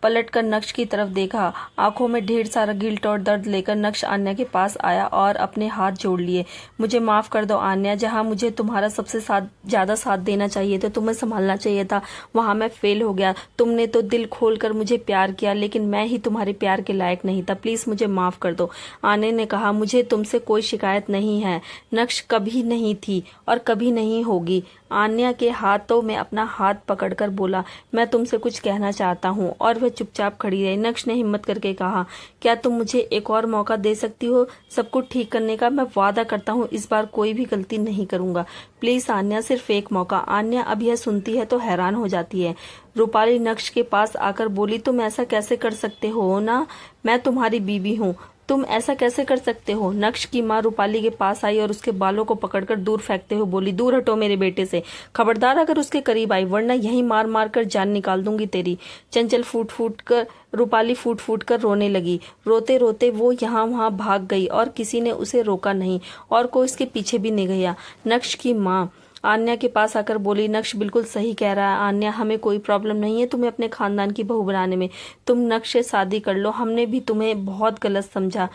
पलटकर नक्श की तरफ देखा। आंखों में ढेर सारा गिल्ट और दर्द लेकर नक्श आन्या के पास आया और अपने हाथ जोड़ लिए। मुझे माफ कर दो आन्या, जहां मुझे तुम्हारा सबसे ज्यादा साथ देना चाहिए था, तुम्हें संभालना चाहिए था, वहां मैं फेल हो गया। तुमने तो दिल खोलकर मुझे प्यार किया, लेकिन मैं ही तुम्हारे प्यार के लायक नहीं था। प्लीज मुझे माफ कर दो। आन्या ने कहा, मुझे तुमसे कोई शिकायत नहीं है। नक्श कभी नहीं थी और कभी नहीं होगी। आन्या के हाथों में अपना हाथ पकड़कर बोला, मैं तुमसे कुछ कहना चाहता हूँ, और वह चुपचाप खड़ी रही। नक्श ने हिम्मत करके कहा, क्या तुम मुझे एक और मौका दे सकती हो सब कुछ ठीक करने का। मैं वादा करता हूँ इस बार कोई भी गलती नहीं करूंगा। प्लीज आन्या, सिर्फ एक मौका। आन्या अब यह सुनती है तो हैरान हो जाती है। रूपाली नक्श के पास आकर बोली, तुम ऐसा कैसे कर सकते हो ना, मैं तुम्हारी बीवी हूँ, तुम ऐसा कैसे कर सकते हो। नक्श की माँ रूपाली के पास आई और उसके बालों को पकड़कर दूर फेंकते हुए बोली, दूर हटो मेरे बेटे से, खबरदार अगर उसके करीब आई, वरना यहीं मार मार कर जान निकाल दूंगी तेरी। रूपाली फूट फूट कर रोने लगी। रोते रोते वो यहाँ वहां भाग गई और किसी ने उसे रोका नहीं और कोई उसके पीछे भी नहीं गया। नक्श की माँ आन्या के पास आकर बोली, नक्श बिल्कुल सही कह रहा है आन्या, हमें कोई प्रॉब्लम नहीं है तुम्हें अपने खानदान की बहू बनाने में। तुम नक्श से शादी कर लो, हमने भी तुम्हें बहुत गलत समझा।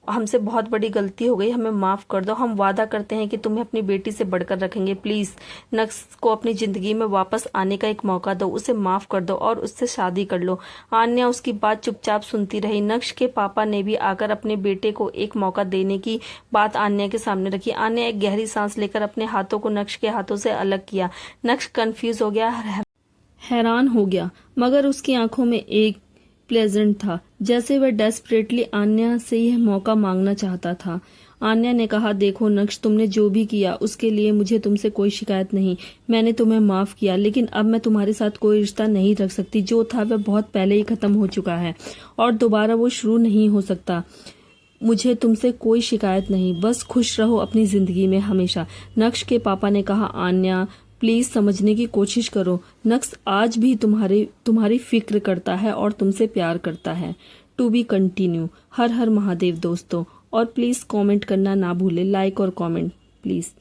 हमसे बहुत बड़ी गलती हो गई, हमें माफ कर दो। हम वादा करते हैं कि तुम्हें अपनी बेटी से बढ़कर रखेंगे। प्लीज नक्श को अपनी जिंदगी में वापस आने का एक मौका दो, उसे माफ कर दो और उससे शादी कर लो। आन्या उसकी बात चुपचाप सुनती रही। नक्श के पापा ने भी आकर अपने बेटे को एक मौका देने की बात आन्या के सामने रखी। आन्या एक गहरी सांस लेकर अपने हाथों को नक्श के हाथों से अलग किया। नक्श कंफ्यूज हो गया, हैरान हो गया, मगर उसकी आंखों में एक प्लेजेंट था, जैसे वह डेस्परेटली आन्या से यह मौका मांगना चाहता था। आन्या ने कहा, देखो नक्श, तुमने जो भी किया उसके लिए मुझे तुमसे कोई शिकायत नहीं। मैंने तुम्हें माफ किया, लेकिन अब मैं तुम्हारे साथ कोई रिश्ता नहीं रख सकती। जो था वह बहुत पहले ही खत्म हो चुका है और दोबारा वो शुरू नहीं हो सकता। मुझे तुमसे कोई शिकायत नहीं, बस खुश रहो अपनी जिंदगी में हमेशा। नक्श के पापा ने कहा, आन्या प्लीज समझने की कोशिश करो। नक्श आज भी तुम्हारी फिक्र करता है और तुमसे प्यार करता है। To be continue. हर हर महादेव दोस्तों। और प्लीज कमेंट करना ना भूले, लाइक और कमेंट प्लीज।